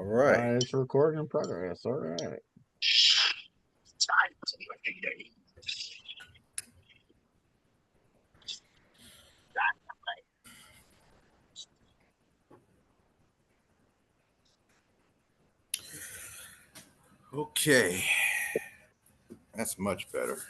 All right. It's recording in progress. All right. Okay. That's much better.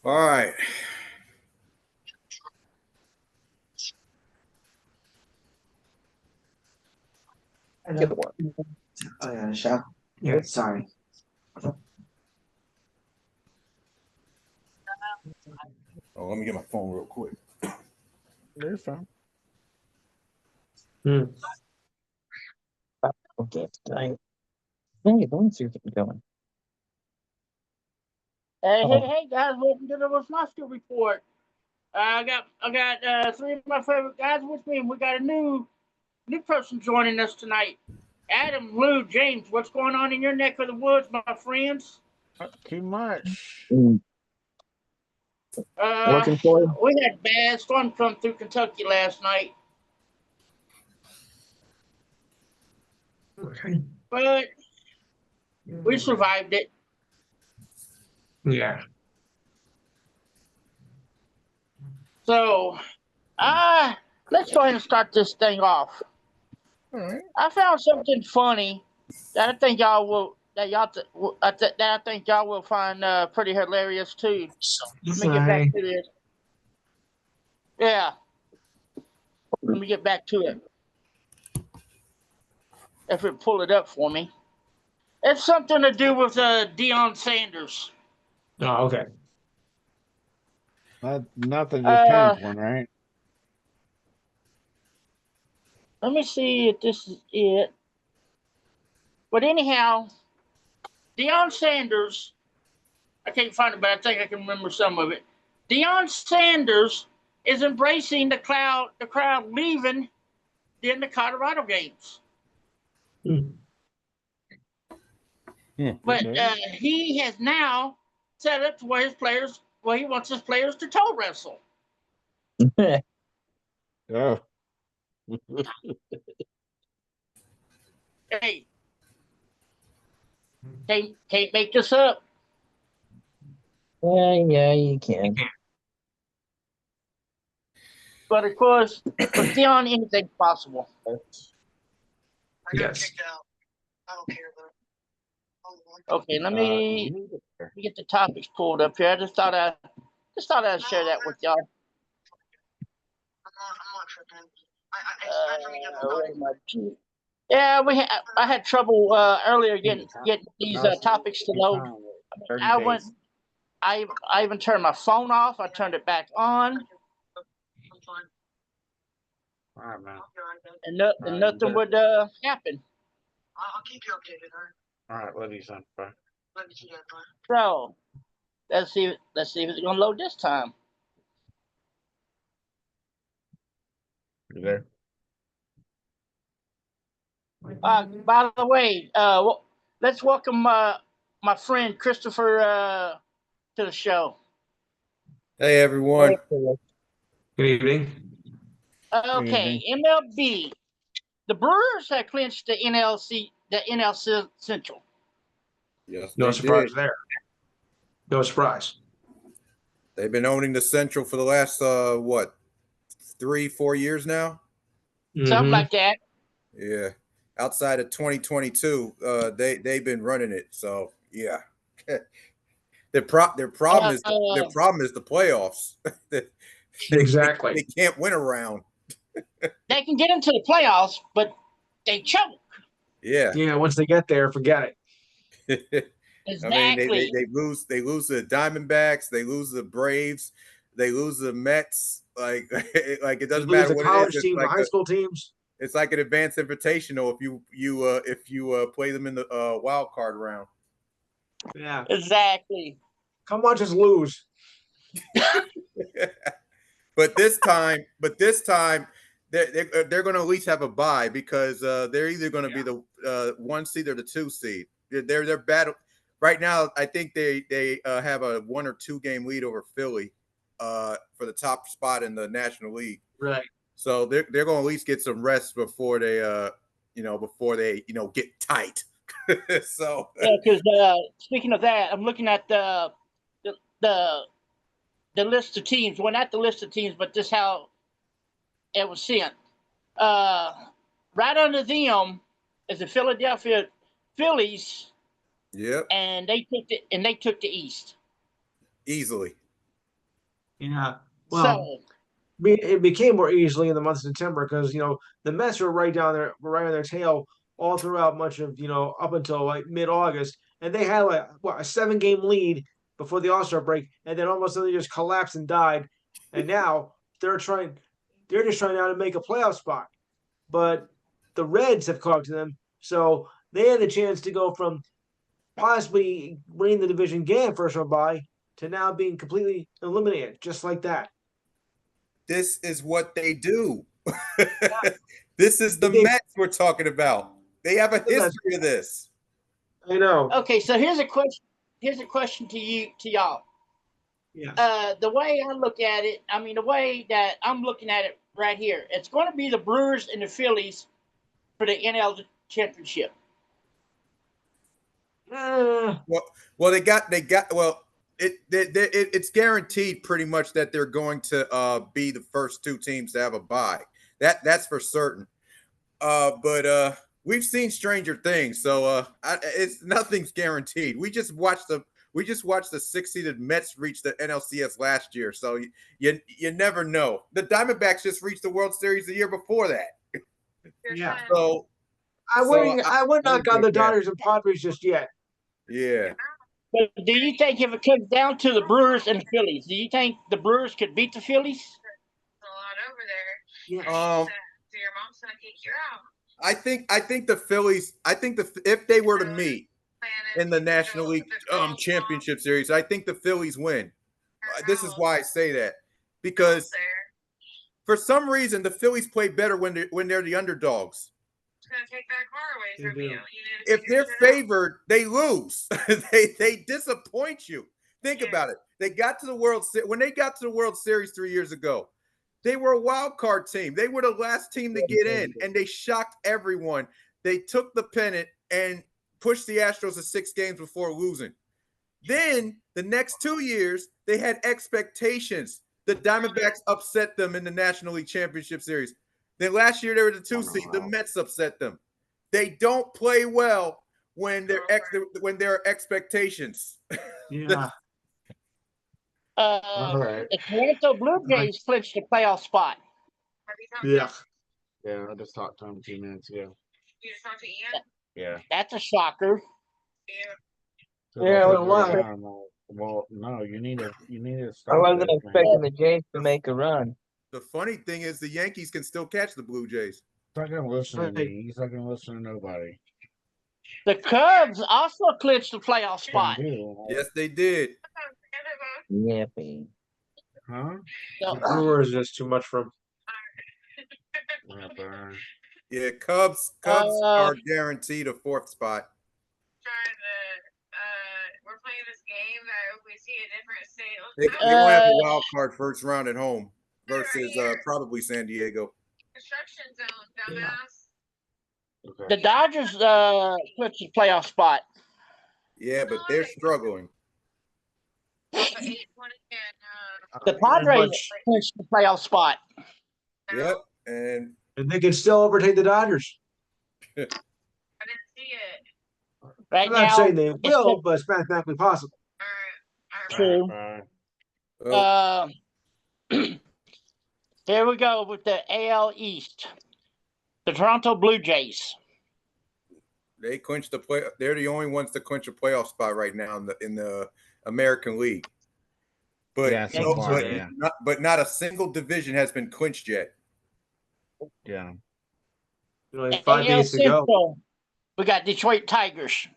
All right. Good one. Oh yeah, show. Yeah, sorry. Oh, let me get my phone real quick. You're fine. Okay, tonight. Hey, let's see if it's going. Hey, guys! Welcome to the Wisniewski report. I got three of my favorite guys with me, and we got a new person joining us tonight. Adam, Lou, James, what's going on in your neck of the woods, my friends? Not too much. Working for you? We had bad storm come through Kentucky last night, Okay. but we survived it. Yeah. So, let's go ahead and start this thing off. All right. I found something funny that I think y'all will that I think y'all will find pretty hilarious too. Let me get back to this. Yeah, let me get back to it. If it pull it up for me, it's something to do with Deion Sanders. Oh, okay. Nothing just pinned one, right? Let me see if this is it. But anyhow, Deion Sanders, I can't find it, but I think I can remember some of it. Deion Sanders is embracing the crowd leaving in the Colorado games. But he has now set up to where he wants his players to toe wrestle. Oh. Hey, can't make this up. Yeah, you can. But of course, with Deion, anything's possible. I got kicked out. I don't care though. Okay, let me get the topics pulled up here. I just thought I'd share that with y'all. I'm not tripping. It's time for me to have Yeah, I had trouble earlier getting these topics to load. I even turned my phone off. I turned it back on, I'm fine. All right, man. and nothing would happen. I'll keep you updated, all right? All right, love you, son. Bye. Let me see that, bye. So let's see if it's gonna load this time. You there? By the way, let's welcome my friend Christopher to the show. Hey, everyone. Good evening. Okay, MLB. The Brewers have clinched the NL Central. Yes, No they surprise did. there. No surprise. They've been owning the Central for the last 3-4 years now. Something like that. Yeah, outside of 2022, they've been running it. So yeah, their problem is the playoffs. Exactly. They can't win around. They can get into the playoffs, but they choke. Yeah. Yeah, once they get there, forget it. Exactly. I mean, they lose the Diamondbacks, they lose the Braves, they lose the Mets. Like it doesn't matter what college it is. teams, the high school teams. It's like an advanced invitational if you play them in the wild card round. Yeah. Exactly. Come watch us lose. But this time, they're going to at least have a bye because they're either going to be the 1 seed or the 2 seed. They're battle right now. I think they have a 1 or 2 game lead over Philly for the top spot in the National League. Right. So they're going to at least get some rest before they get tight. So yeah, because speaking of that, I'm looking at the list of teams. Well, not the list of teams, but just how it was sent. Right under them is the Philadelphia Phillies. Yep. And they took the East Easily. Yeah. Well, it became more easily in the month of September because the Mets were right down there, right on their tail all throughout much of up until like mid-August, and they had like a 7-game lead before the All-Star break, and then almost suddenly just collapsed and died. And now they're just trying now to make a playoff spot, but the Reds have caught up to them, so they had the chance to go from possibly winning the division game first round bye to now being completely eliminated, just like that. This is what they do. This is the Mets we're talking about. They have a history of this. I know. Okay, so here's a question. Here's a question to y'all. Yeah. The way I look at it, I mean, the way that I'm looking at it right here, it's going to be the Brewers and the Phillies for the NL championship. Well, they got it's guaranteed pretty much that they're going to be the first 2 teams to have a bye. That's for certain. But we've seen stranger things, so it's nothing's guaranteed. We just watched the 6-seeded Mets reach the NLCS last year, so you never know. The Diamondbacks just reached the World Series the year before that. Yeah. So I wouldn't knock on the Dodgers and Padres just yet. Yeah. But do you think if it comes down to the Brewers and the Phillies, do you think the Brewers could beat the Phillies? A lot over there. Yeah. So your mom's gonna kick you out. I think the Phillies. If they were to meet in the National League Championship Series, I think the Phillies win. This is why I say that, because for some reason the Phillies play better when they're the underdogs. Gonna take that car away from you. If they're favored, they lose. they disappoint you. Think about it. They got to the when they got to the World Series 3 years ago. They were a wild card team. They were the last team to get in, and they shocked everyone. They took the pennant and pushed the Astros to 6 games before losing. Then the next 2 years, they had expectations. The Diamondbacks upset them in the National League Championship Series. Then last year they were the 2 seed. The Mets upset them. They don't play well when there are expectations. Yeah. The Toronto Blue Jays clinched the playoff spot. Yeah. Yeah, I just talked to him 2 minutes ago. You just talked to Ian? Yeah. That's a shocker. Yeah, well, no, you need to I wasn't expecting the Jays to make a run. The funny thing is the Yankees can still catch the Blue Jays. He's not going to listen to me. He's not going to listen to nobody. The Cubs also clinched the playoff spot. Yes, they did. Yippee. Huh? The Brewers is just too much for him. Yeah, Cubs are guaranteed a 4th spot. We're playing this game that if we see a different state. They won't have a wild card first round at home versus probably San Diego. Construction zone, dumbass. Okay. The Dodgers clinched the playoff spot. Yeah, but they're struggling. The Padres clinched the playoff spot. Yep, and they can still overtake the Dodgers. I didn't see it. Right I'm not saying they will, but it's mathematically possible. All right. True. Here we go with the AL East. The Toronto Blue Jays. They clinched the play. They're the only ones to clinch a playoff spot right now in the American League. But not a single division has been clinched yet. Yeah. Like 5 days to go. We got Detroit Tigers.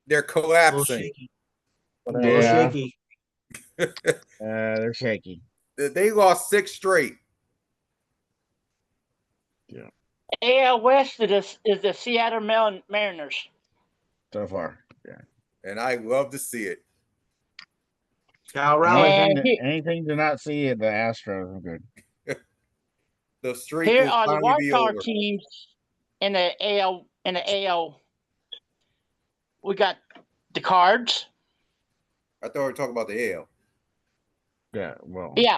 They're collapsing. Shaky. Yeah. Shaky. They're shaky. They lost 6 straight. Yeah. AL West is the Seattle Mariners. So far. Yeah. And I love to see it. Cal Raleigh. Anything to not see at the Astros. I'm good. The streak Here will are the finally wild be card over. teams in the AL. In the AL, we got the Cards. I thought we were talking about the AL. Yeah. Well. Yeah,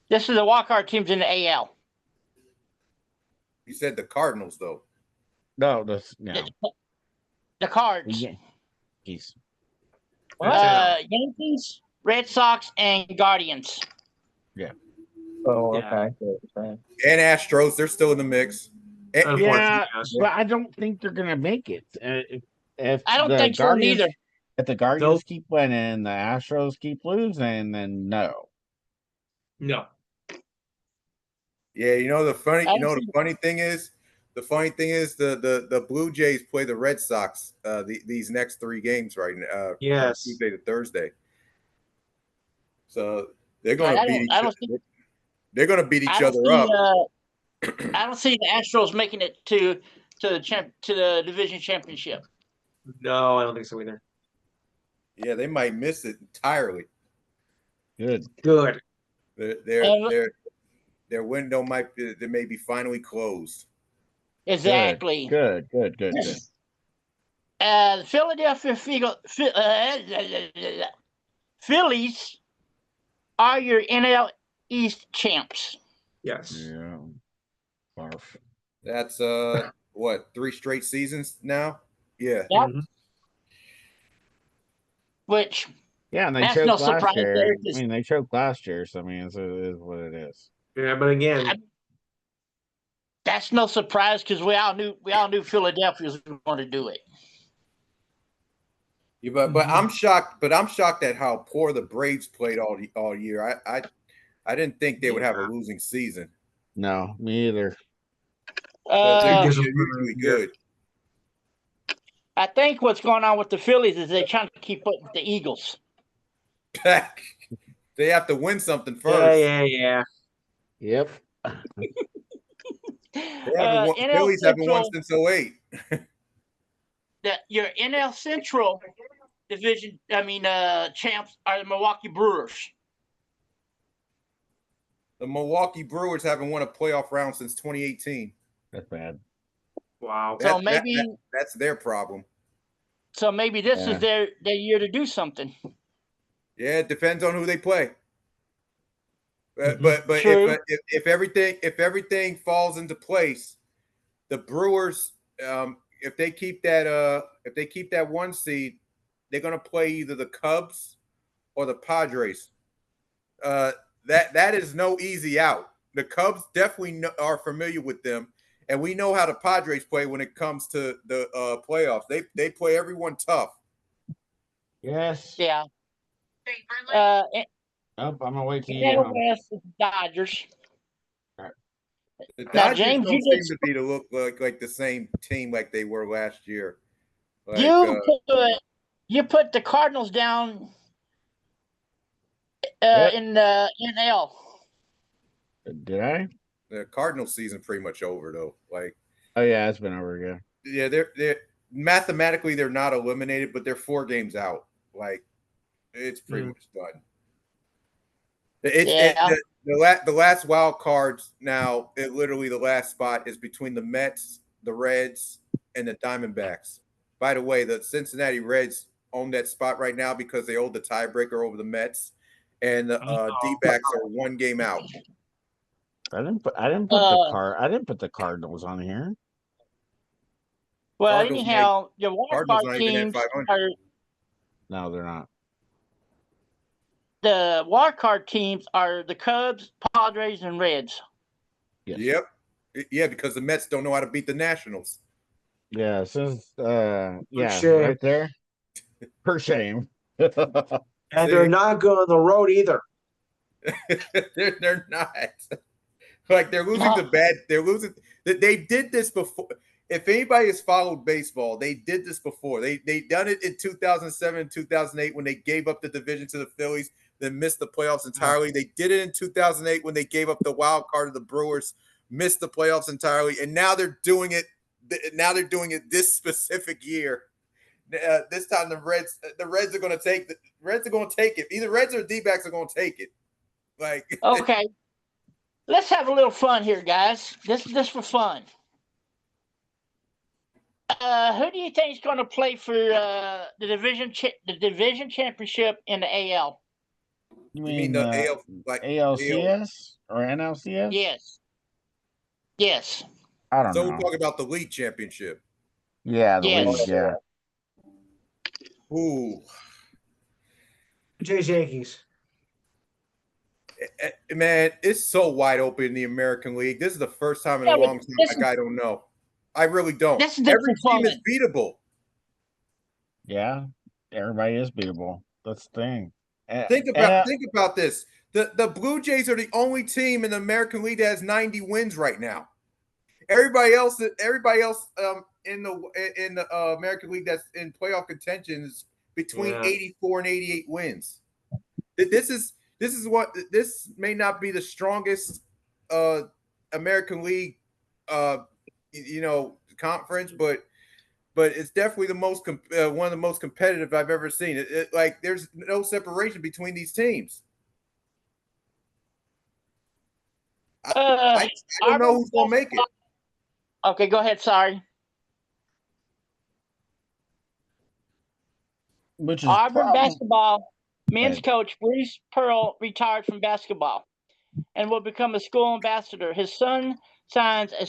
this is the wild card teams in the AL. You said the Cardinals, though. No. No. The Cards. Yankees. Yankees, Red Sox, and Guardians. Yeah. Oh, Yeah. okay. And Astros, they're still in the mix. And, Yeah, but I don't think they're gonna make it. If I don't the think so Guardians, neither. if the Guardians keep winning, the Astros keep losing, then no. No. yeah, the funny thing is the Blue Jays play the Red Sox these next 3 games right now, from Tuesday to Thursday. So they're going to beat each other. They're going to beat each other up. I don't see the Astros making it to the division championship. No, I don't think so either. Yeah, they might miss it entirely. Good. Their window may be finally closed. Exactly. Good. The Philadelphia Phillies are your NL East champs. Yes. Yeah. Barf. That's what, 3 straight seasons now? Yeah. Yep. Which and they choked last year. I mean, they choked last year, so I mean, it is what it is. Yeah, but again, that's no surprise because we all knew Philadelphia was going to do it. Yeah, but I'm shocked. But I'm shocked at how poor the Braves played all year. I didn't think they would have a losing season. No, me either. They're usually good. I think what's going on with the Phillies is they're trying to keep up with the Eagles. They have to win something first. Yeah. Yep. Phillies haven't won since 2008. Your NL Central division, champs are the Milwaukee Brewers. The Milwaukee Brewers haven't won a playoff round since 2018. That's bad. Wow. So maybe that's their problem. So maybe this is their year to do something. Yeah, it depends on who they play. But if everything falls into place, the Brewers, if they keep that 1 seed, they're going to play either the Cubs or the Padres. That is no easy out. The Cubs definitely are familiar with them, and we know how the Padres play when it comes to the playoffs. They play everyone tough. Yes. Yeah. I'm gonna wait till you get home. Dodgers. The Dodgers don't seem to be to look like the same team like they were last year. You put the Cardinals down in the NL. Did I? The Cardinals season pretty much over though. Oh yeah, it's been over. Yeah. Yeah, they're mathematically they're not eliminated, but they're 4 games out. It's pretty much done. The last wild cards now. Literally the last spot is between the Mets, the Reds, and the Diamondbacks. By the way, the Cincinnati Reds own that spot right now because they hold the tiebreaker over the Mets, and the D-backs are 1 game out. I didn't put the Cardinals on here. Well, anyhow, your wild card teams are. No, they're not. The wild card teams are the Cubs, Padres, and Reds. Yes. Yep. Yeah, because the Mets don't know how to beat the Nationals. Yeah, since right there. Per shame. And they're not good on the road either. They're not. They're losing to bad. They're losing. They did this before. If anybody has followed baseball, they did this before. They done it in 2007, 2008 when they gave up the division to the Phillies, then missed the playoffs entirely. They did it in 2008 when they gave up the wild card to the Brewers, missed the playoffs entirely, and now they're doing it. Now they're doing it this specific year. This time the Reds are going to take it. Either Reds or D-backs are going to take it. Like okay, let's have a little fun here, guys. This is just for fun. Who do you think is going to play for the division championship in the AL? You mean the AL, like ALCS or NLCS? Yes. Yes. I don't know. So we're talking about the league championship. Yeah, the league. Yeah. Ooh. Jays Yankees. Man, it's so wide open in the American League. This is the first time in a long time I don't know. I really don't. Every team is beatable. Yeah, everybody is beatable. That's the thing. Think about this. The Blue Jays are the only team in the American League that has 90 wins right now. Everybody else in the American League that's in playoff contention is between 84 and 88 wins. This may not be the strongest American League conference, but it's definitely the most one of the most competitive I've ever seen. Like there's no separation between these teams. I don't know who's gonna make it. Okay, go ahead. Sorry. Which is Auburn basketball men's coach Bruce Pearl retired from basketball and will become a school ambassador. His son signs a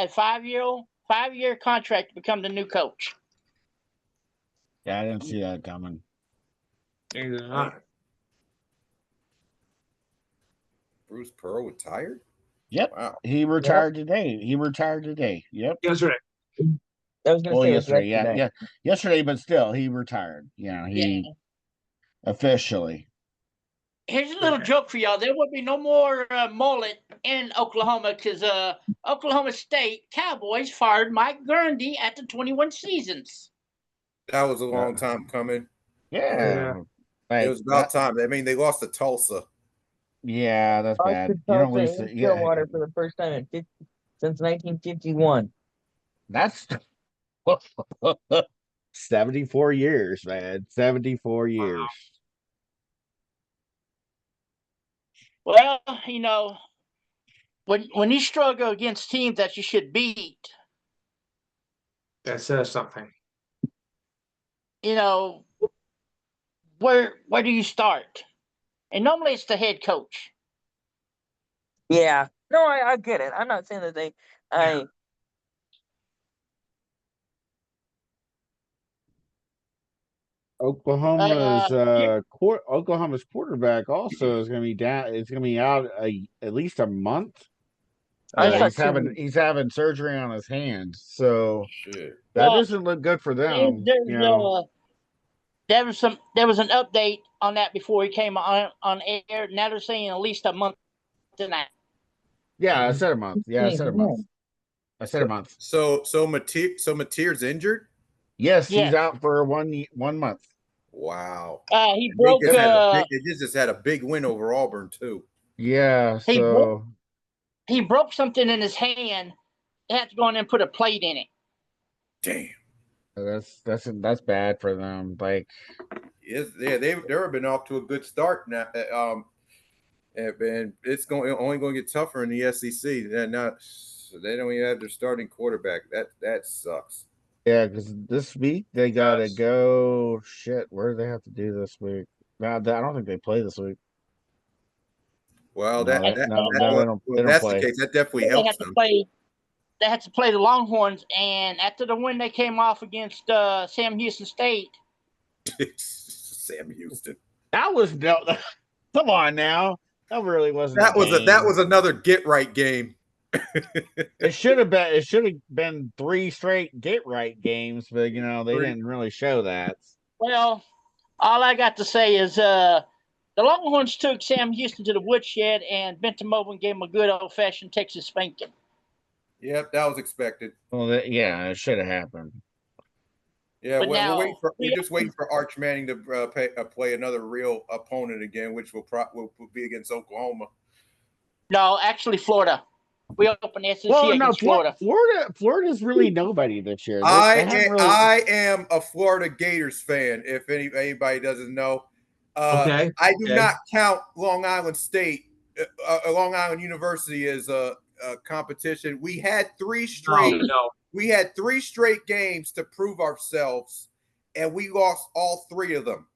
5-year contract to become the new coach. Yeah, I didn't see that coming. Bruce Pearl retired? Yep. Wow. He retired today. Yep. Yesterday. I was going to say yesterday. Yeah. Yesterday, but still, he retired. Officially. Here's a little joke for y'all. There will be no more mullet in Oklahoma because Oklahoma State Cowboys fired Mike Gundy after 21 seasons. That was a long time coming. Yeah. It was about time. I mean, they lost to Tulsa. Yeah, that's bad. Stillwater for the first time since 1951. That's 74 years, man. 74 years. Well, when you struggle against teams that you should beat, that says something. Where do you start? And normally it's the head coach. Yeah. No, I get it. I'm not saying that Oklahoma's quarterback also is going to be down. It's going to be out at least a month. He's having surgery on his hand, so that doesn't look good for them. There was an update on that before he came on air. Now they're saying at least a month tonight. Yeah, I said a month. I said a month. So Mateer's injured? Yes, he's out for 1 month. Wow. He broke. They just had a big win over Auburn too. Yeah. He broke something in his hand. They had to go in and put a plate in it. Damn. That's bad for them. Like, they've been off to a good start now. And it's only going to get tougher in the SEC. They don't even have their starting quarterback. That sucks. Yeah, because this week they gotta go. Shit, where do they have to do this week? I don't think they play this week. Well, they don't play. The case, that definitely helps them. They had to play the Longhorns, and after the win they came off against Sam Houston State. Sam Houston. That was come on now. That really wasn't. That was another get right game. It should have been 3 straight get right games, but they didn't really show that. Well, all I got to say is the Longhorns took Sam Houston to the woodshed and bent him over and gave him a good old fashioned Texas spanking. Yep, that was expected. Well, it should have happened. Yeah, we're just waiting for Arch Manning to play another real opponent again, which will be against Oklahoma. No, actually Florida. We open the SEC Well, no, against Florida. Florida's really nobody this year. I am a Florida Gators fan. If anybody doesn't know, Okay. I do not count Long Island State, Long Island University as a competition. We had three straight. No. We had 3 straight games to prove ourselves, and we lost all 3 of them.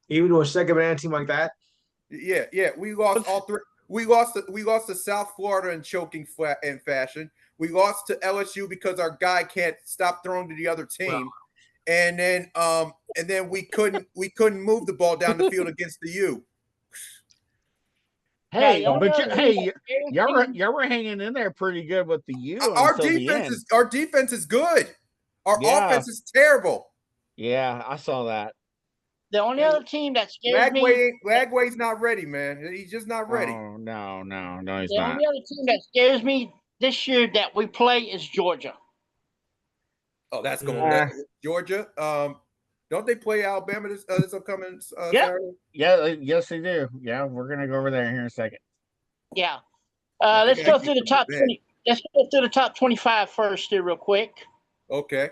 Even to a second banana team like that? Yeah, we lost all 3. We lost to South Florida in choking in fashion. We lost to LSU because our guy can't stop throwing to the other team, wow. and then we couldn't move the ball down the field against the U. Hey, y'all were hanging in there pretty good with the U. Our defense is good. Our offense is terrible. Yeah, I saw that. The only other team that scares me. Lagway's not ready, man. He's just not ready. Oh, no, he's not. The only other team that scares me this year that we play is Georgia. Oh, that's going Georgia. Don't they play Alabama this upcoming Saturday? Yeah, yes they do. Yeah, we're gonna go over there here in a second. Yeah. Let's go through the top 20. Let's go through the top 25 first here real quick. Okay.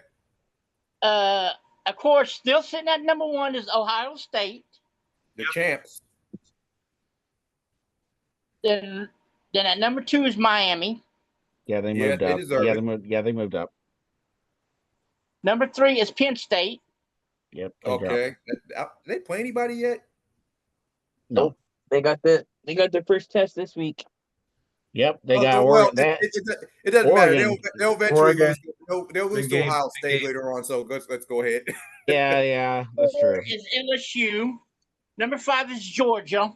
Of course, still sitting at number 1 is Ohio State. The champs. Then at number 2 is Miami. Yeah, they moved up. They moved up. Number 3 is Penn State. Yep. Okay. Did they play anybody yet? Nope. They got their first test this week. Yep, they got it doesn't Oregon. matter. They'll eventually lose. They'll lose to Ohio State later on. So let's go ahead. Yeah, that's true. Is LSU. Number 5 is Georgia.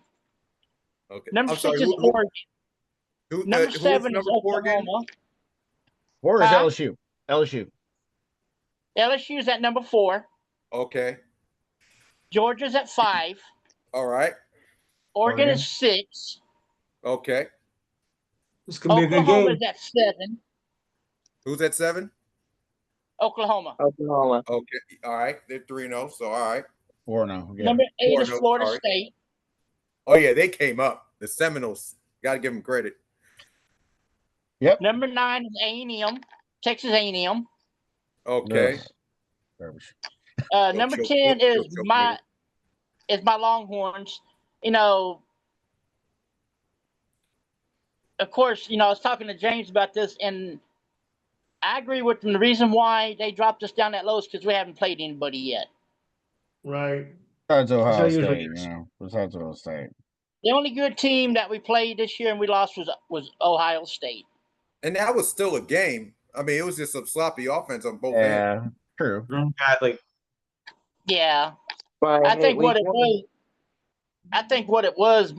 Okay. Number 6 is Oregon. Number 7 is Oklahoma. 4 is LSU. LSU is at number 4. Okay. Georgia's at 5. All right. Oregon is 6. Okay. This could be a good game. Oklahoma's at 7. Who's at 7? Oklahoma. Okay. All right. They're 3-0. So all right. 4-0. Yeah. Number 8 is Florida State. Oh yeah, they came up. The Seminoles. Got to give them credit. Yep. Number 9 is A&M. Texas A&M. Okay. Number 10 is my Longhorns. You know, of course, I was talking to James about this, and I agree with them. The reason why they dropped us down that low is because we haven't played anybody yet. Right. Besides Ohio State, Besides Ohio State. The only good team that we played this year and we lost was Ohio State. And that was still a game. I mean, it was just a sloppy offense on both ends. Yeah, true. Badly. Yeah. I think what it was,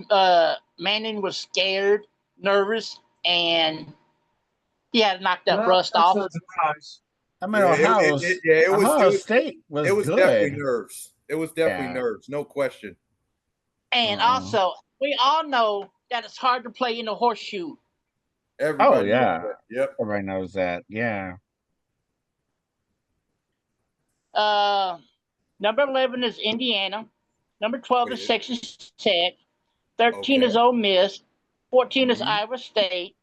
Manning was scared, nervous, and he had to knock that rust off. I mean, Ohio State was good. Definitely nerves. It was definitely nerves, no question. And also, we all know that it's hard to play in a horseshoe. Everybody Yep. Everybody knows that. Yeah. Number 11 is Indiana. Number 12 is Texas Tech. 13 is Ole Miss. 14 is Iowa State.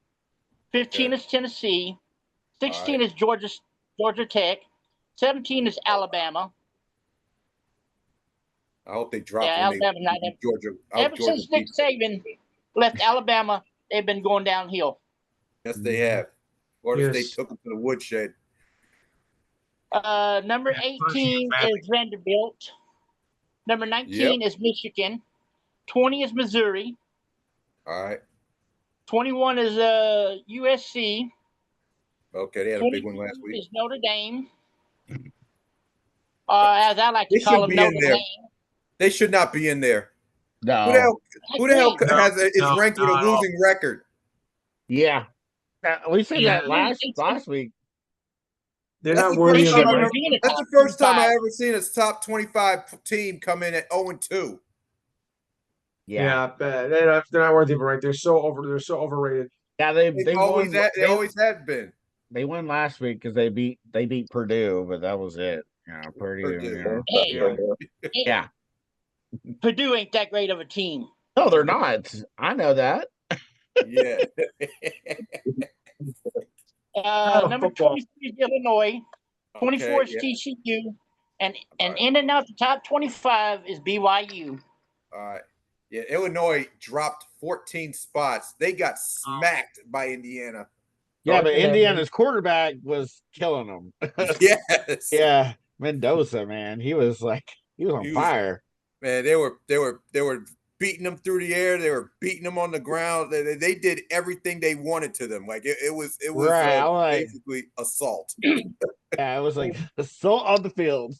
15 is Tennessee. 16 is Georgia Tech. 17 is Alabama. I hope they drop Alabama's not Georgia. Ever since Nick Saban left Alabama, they've been going downhill. Yes, they have. Florida State took them to the woodshed. Number 18 is Vanderbilt. Number 19 is Michigan. 20 is Missouri. All right. 21 is USC. Okay, they had a big one last week. Is Notre Dame. As I like to call them, Notre Dame. They should not be in there. No. Who the hell is ranked with a losing record? Yeah. We said that last week. They're not worthy of it. That's the first time I ever seen a top 25 team come in at 0-2. Yeah, they're not worthy of it, right? They're so overrated. Yeah, they always have been. They won last week because they beat Purdue, but that was it. Purdue. Purdue ain't that great of a team. No, they're not. I know that. Yeah. Number 23 is Illinois. 24 is yeah. TCU. And ending out the top 25 is BYU. All right. Yeah, Illinois dropped 14 spots. They got smacked by Indiana. Yeah, but Indiana's quarterback was killing them. Yes. Yeah, Mendoza, man, he was on fire. Man, they were beating them through the air. They were beating them on the ground. They did everything they wanted to them. Like it was right, basically assault. Yeah, it was like assault on the field.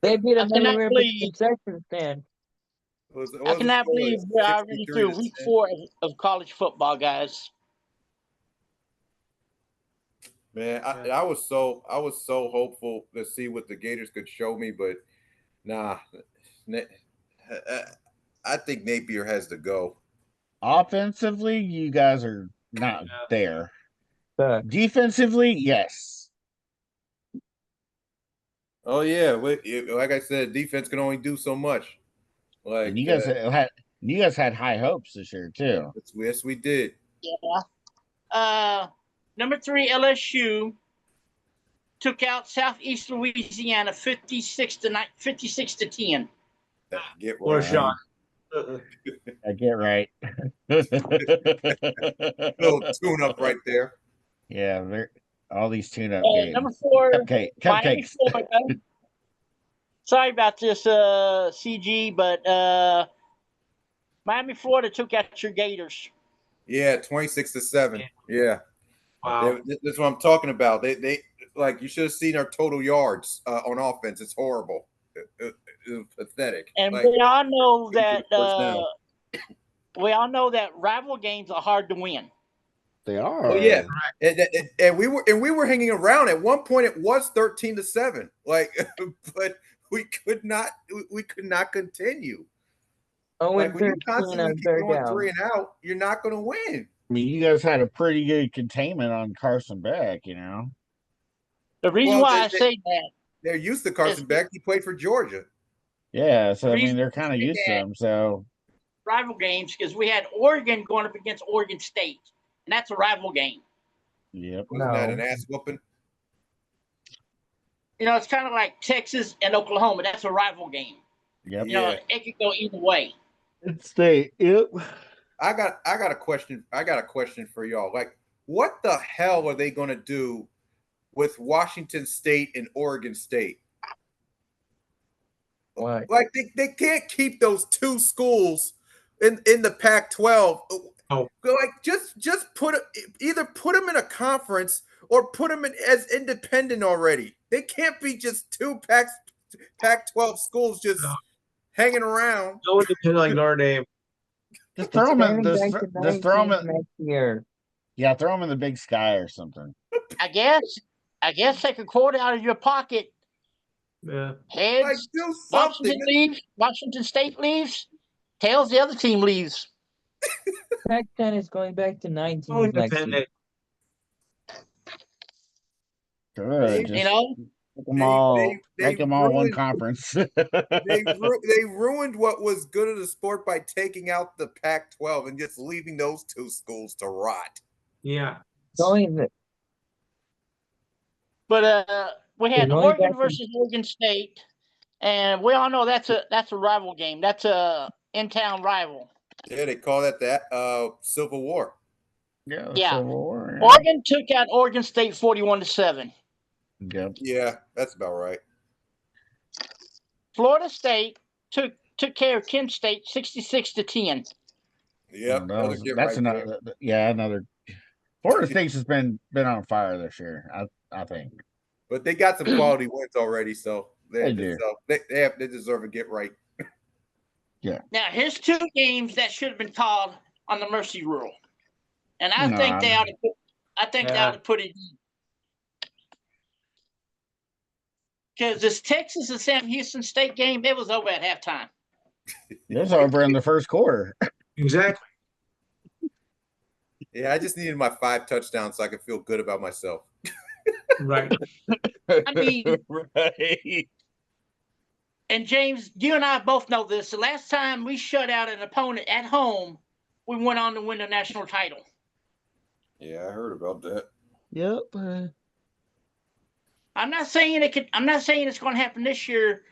They beat them anywhere but the concession stand. I cannot believe we're already through week 4 of college football, guys. Man, I was so hopeful to see what the Gators could show me, but nah. I think Napier has to go. Offensively, you guys are not there. Defensively, yes. Oh yeah, like I said, defense can only do so much. Like and you guys had high hopes this year too. Yes, we did. Yeah. Number 3, LSU took out Southeast Louisiana 56 to 10. Get What a shot. I get right. Little tune up right there. Yeah, all these tune up games. Number 4, cupcakes. Sorry about this, CG, but Miami, Florida took out your Gators. Yeah, 26-7. Yeah. Wow. That's what I'm talking about. They like, you should have seen our total yards on offense. It's horrible. It was pathetic. And we all know that rival games are hard to win. They are. Oh yeah, and we were hanging around. At one point, it was 13-7. Like, but we could not continue. Oh, like when you constantly keep going 3 and out, you're not going to win. I mean, you guys had a pretty good containment on Carson Beck, you know. The reason why I say that, they're used to Carson Beck. He played for Georgia. Yeah, so I mean, they're kind of used to him. So rival games, because we had Oregon going up against Oregon State, and that's a rival game. Yep. Wasn't that an ass whooping? You know, it's kind of like Texas and Oklahoma. That's a rival game. Yep. You know, it could go either way. State. Yep. I got a question. I got a question for y'all. Like, what the hell are they going to do with Washington State and Oregon State? Why? Like, they can't keep those 2 schools in the Pac-12. Oh. Like, just either put them in a conference or put them in as independent already. They can't be just 2 Pac-12 schools just hanging around. No independent like Notre Dame. Just throw them in. Just throw them in next year. Yeah, throw them in the Big Sky or something. I guess take a quote out of your pocket. Yeah. Heads, like, do something. Washington leaves. Washington State leaves. Tails, the other team leaves. Pac-10 is going back to 19 next year. Good. You know, make them all one conference. they ruined what was good of the sport by taking out the Pac-12 and just leaving those 2 schools to rot. Yeah. But we had Oregon versus Oregon State, and we all know that's a rival game. That's a in-town rival. Yeah, they call that Civil War. Yeah. Civil War. Yeah. Oregon took out Oregon State 41-7. Yep. Yeah, that's about right. Florida State took care of Kent State 66-10. Yep, that's another. Yeah, another. Florida State's has been on fire this year, I think. But they got some quality wins already, so they deserve a get right. Yeah. Now here's 2 games that should have been called on the mercy rule, and I think they ought to. They ought to put it in. Because this Texas and Sam Houston State game, it was over at halftime. It was over in the first quarter. Exactly. Yeah, I just needed my 5 touchdowns so I could feel good about myself. Right. I mean, right. And James, you and I both know this. The last time we shut out an opponent at home we went on to win the national title. Yeah, I heard about that. Yep. I'm not saying it could. I'm not saying it's going to happen this year.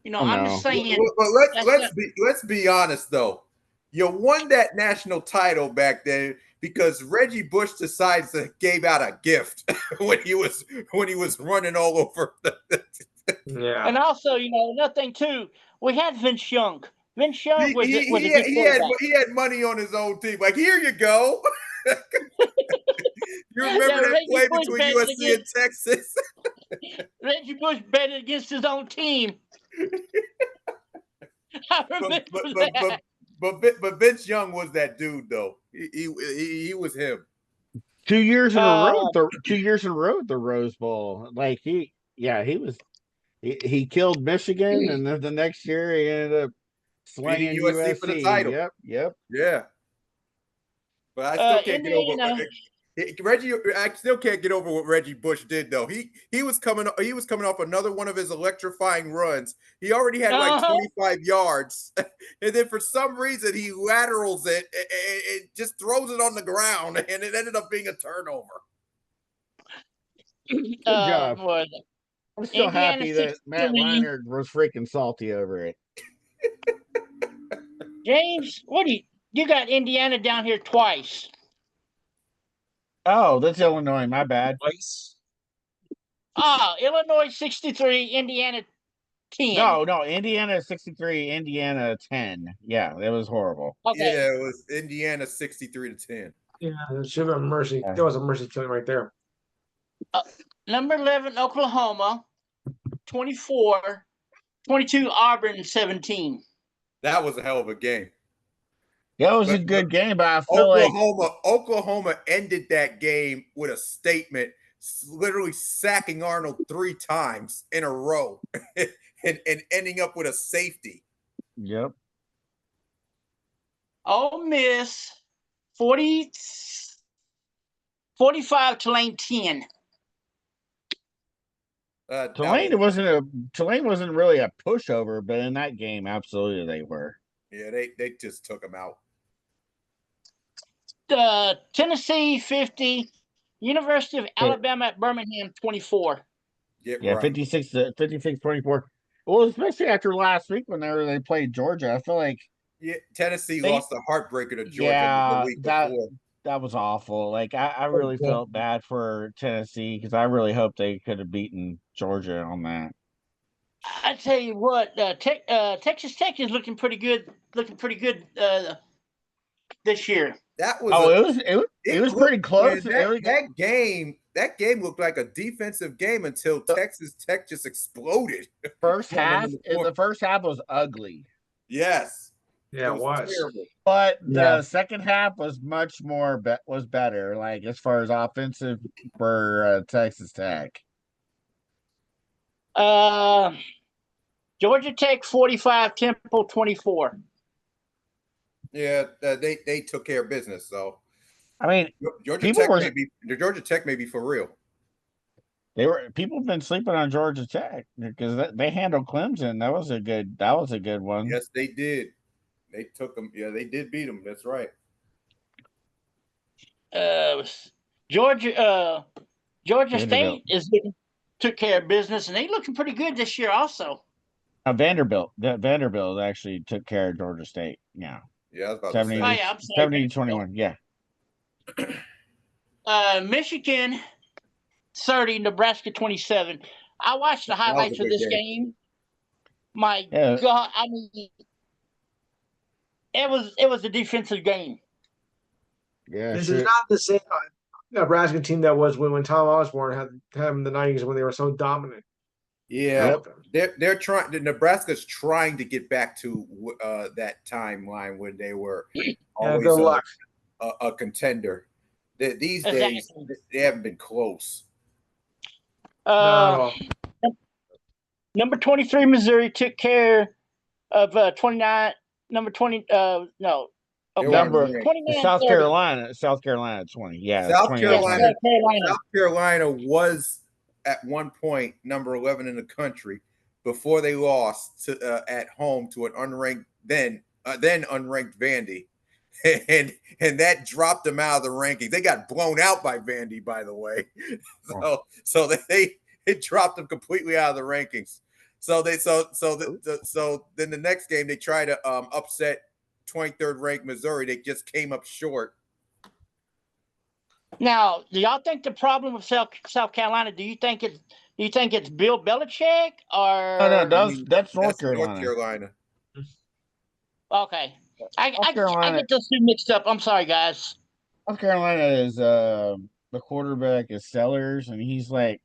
You know, I'm just saying. But let's be honest though. You won that national title back then because Reggie Bush decides to gave out a gift when he was running all over. Yeah. And also, you know, another thing too, we had Vince Young. Vince Young was a good quarterback. He had money on his own team. Like, here you go. You remember that play between USC and Texas? Reggie Bush betted against his own team. I remember that. But Vince Young was that dude, though. He was him. 2 years in a row. 2 years in a row at the Rose Bowl. Like he killed Michigan, and then the next year he ended up slaying USC for the title. Yep. Yeah. But I still can't get over Reggie. I still can't get over what Reggie Bush did, though. He was coming off another one of his electrifying runs. He already had like 25 yards, and then for some reason he laterals it and just throws it on the ground, and it ended up being a turnover. Good job. I'm still happy that Matt Leinart was freaking salty over it. James, what you got Indiana down here twice? Oh, that's Illinois. My bad. Twice. Illinois 63, Indiana 10. No, Indiana 63, Indiana 10. Yeah, that was horrible. Okay. Yeah, it was Indiana 63-10. Yeah, it should have been mercy. Yeah. There was a mercy killing right there. Number 11, Oklahoma, 24, 22, Auburn 17. That was a hell of a game. That was a good game, but I feel Oklahoma ended that game with a statement, literally sacking Arnold 3 times in a row and ending up with a safety. Yep. Ole Miss 45, Tulane 10. Tulane wasn't really a pushover, but in that game, absolutely they were. Yeah, they just took them out. Tennessee 50, University of Alabama at Birmingham 24. Yeah, right. 56-24. Well, especially after last week whenever they played Georgia, I feel like Tennessee lost a heartbreaker to Georgia the week before. That was awful. Like I really felt bad for Tennessee because I really hoped they could have beaten Georgia on that. I tell you what, Texas Tech is looking pretty good. This year. That was it was pretty close. That game looked like a defensive game until Texas Tech just exploded. The first half was ugly. Yes. Yeah, it was. Terrible. But the second half was much more was better, like as far as offensive for Texas Tech. Georgia Tech 45, Temple 24. Yeah, they took care of business. So, I mean, Georgia Tech may be for real. People have been sleeping on Georgia Tech because they handled Clemson. That was a good one. Yes, they did. They took them. Yeah, they did beat them. That's right. Georgia State took care of business, and they looking pretty good this year also. Vanderbilt actually took care of Georgia State. Yeah. Yeah, I was about 70, to say. 70-21. Yeah. Michigan 30, Nebraska 27. I watched the highlights of this game. My God, I mean, it was a defensive game. Yeah, this is not the same Nebraska team that was when Tom Osborne had them in the 90s when they were so dominant. Yeah, they're trying. Nebraska's trying to get back to that timeline when they were always a contender. These days, they haven't been close. Number 23, Missouri took care of 29. Number 20. No. Okay. Number 29, South Carolina 20. Yeah, South Carolina was at one point number 11 in the country before they lost to at home to an unranked then unranked Vandy and that dropped them out of the rankings. They got blown out by Vandy, by the way. So it dropped them completely out of the rankings. So then the next game they try to upset 23rd ranked Missouri. They just came up short. Now, do y'all think the problem with South Carolina? Do you think it's Bill Belichick or? No, that's North Carolina. North Carolina. Okay, I get those two mixed up. I'm sorry, guys. South Carolina is the quarterback is Sellers, and he's like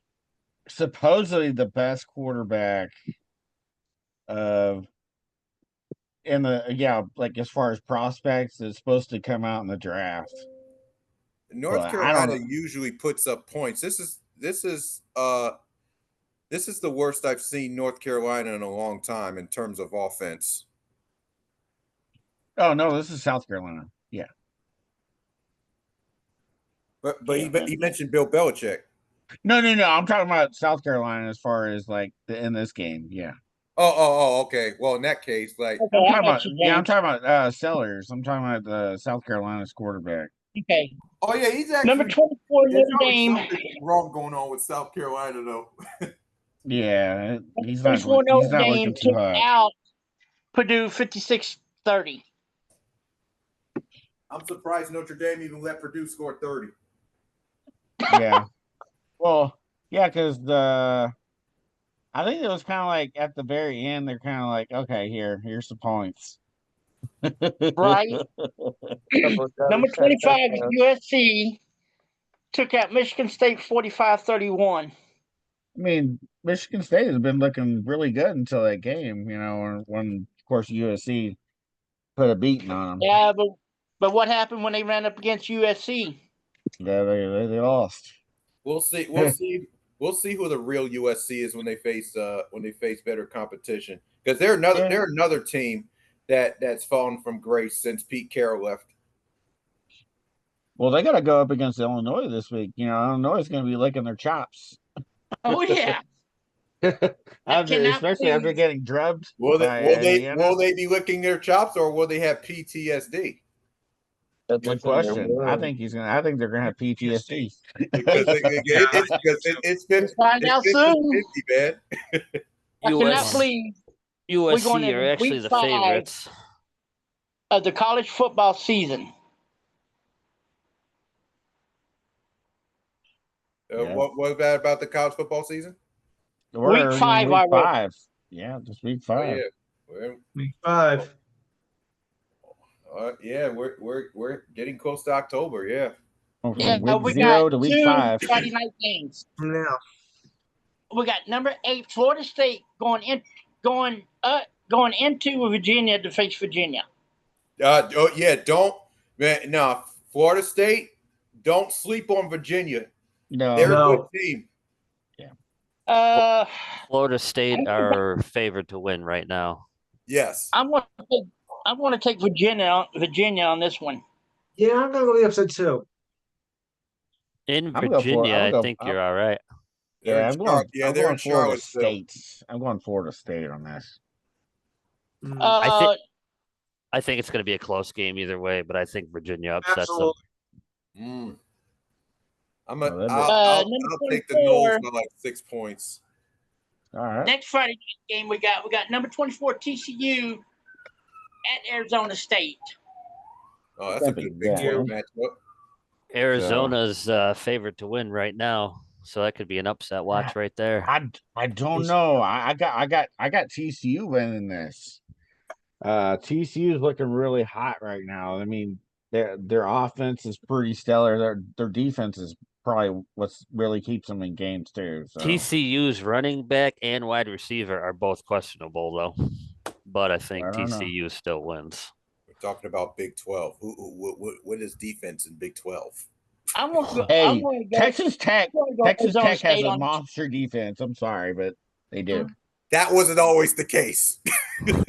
supposedly the best quarterback in the like as far as prospects is supposed to come out in the draft. North Carolina usually puts up points. This is the worst I've seen North Carolina in a long time in terms of offense. Oh no, this is South Carolina. Yeah. But he mentioned Bill Belichick. No. I'm talking about South Carolina as far as like in this game. Yeah. Oh, okay. Well, in that case, like okay, I'm talking about Sellers. I'm talking about the South Carolina's quarterback. Okay. Oh yeah, he's actually number 24 Notre Dame. Something wrong going on with South Carolina though. Yeah, he's not looking too hot. Out Purdue 56-30. I'm surprised Notre Dame even let Purdue score 30. Yeah. Well, yeah, because I think it was kind of like at the very end, they're kind of like, okay, here's the points. Right. Number 25 USC took out Michigan State 45-31. I mean, Michigan State has been looking really good until that game, when of course USC put a beating on them. Yeah, but what happened when they ran up against USC? Yeah, they lost. We'll see who the real USC is when they face better competition, because they're another team that's fallen from grace since Pete Carroll left. Well, they got to go up against Illinois this week. Illinois is going to be licking their chops. Oh yeah. Especially after getting drubbed. Will they be licking their chops, or will they have PTSD? Good question. I think they're gonna have PTSD. It's been find out soon, 50, man. I cannot believe USC are actually the favorites of the college football season. What about the college football season? Week 5 already. Yeah, just week 5. Oh, yeah. Week 5. Yeah, we're getting close to October. Yeah. Week 0 to week 5. Friday night games. Now we got number 8 Florida State going into Virginia to face Virginia. Florida State, don't sleep on Virginia. No, they're a good team. Yeah. Florida State are favored to win right now. Yes. I'm going to take Virginia on this one. Yeah, I'm going to go the upset too. In Virginia, I think you're all right. Yeah, they're in Florida State. I'm going Florida State on this. I think it's going to be a close game either way, but I think Virginia upsets them. I'll take the Noles by like 6 points. All right. Next Friday game we got number 24 TCU at Arizona State. Oh, that's a good big matchup. Arizona's favored to win right now, so that could be an upset watch right there. I don't know. I got TCU winning this. TCU is looking really hot right now. I mean, their offense is pretty stellar. Their defense is probably what's really keeps them in games too. So. TCU's running back and wide receiver are both questionable though, but I think TCU still wins. We're talking about Big 12. What is defense in Big 12? Texas Tech has a monster defense. I'm sorry, but they do. That wasn't always the case.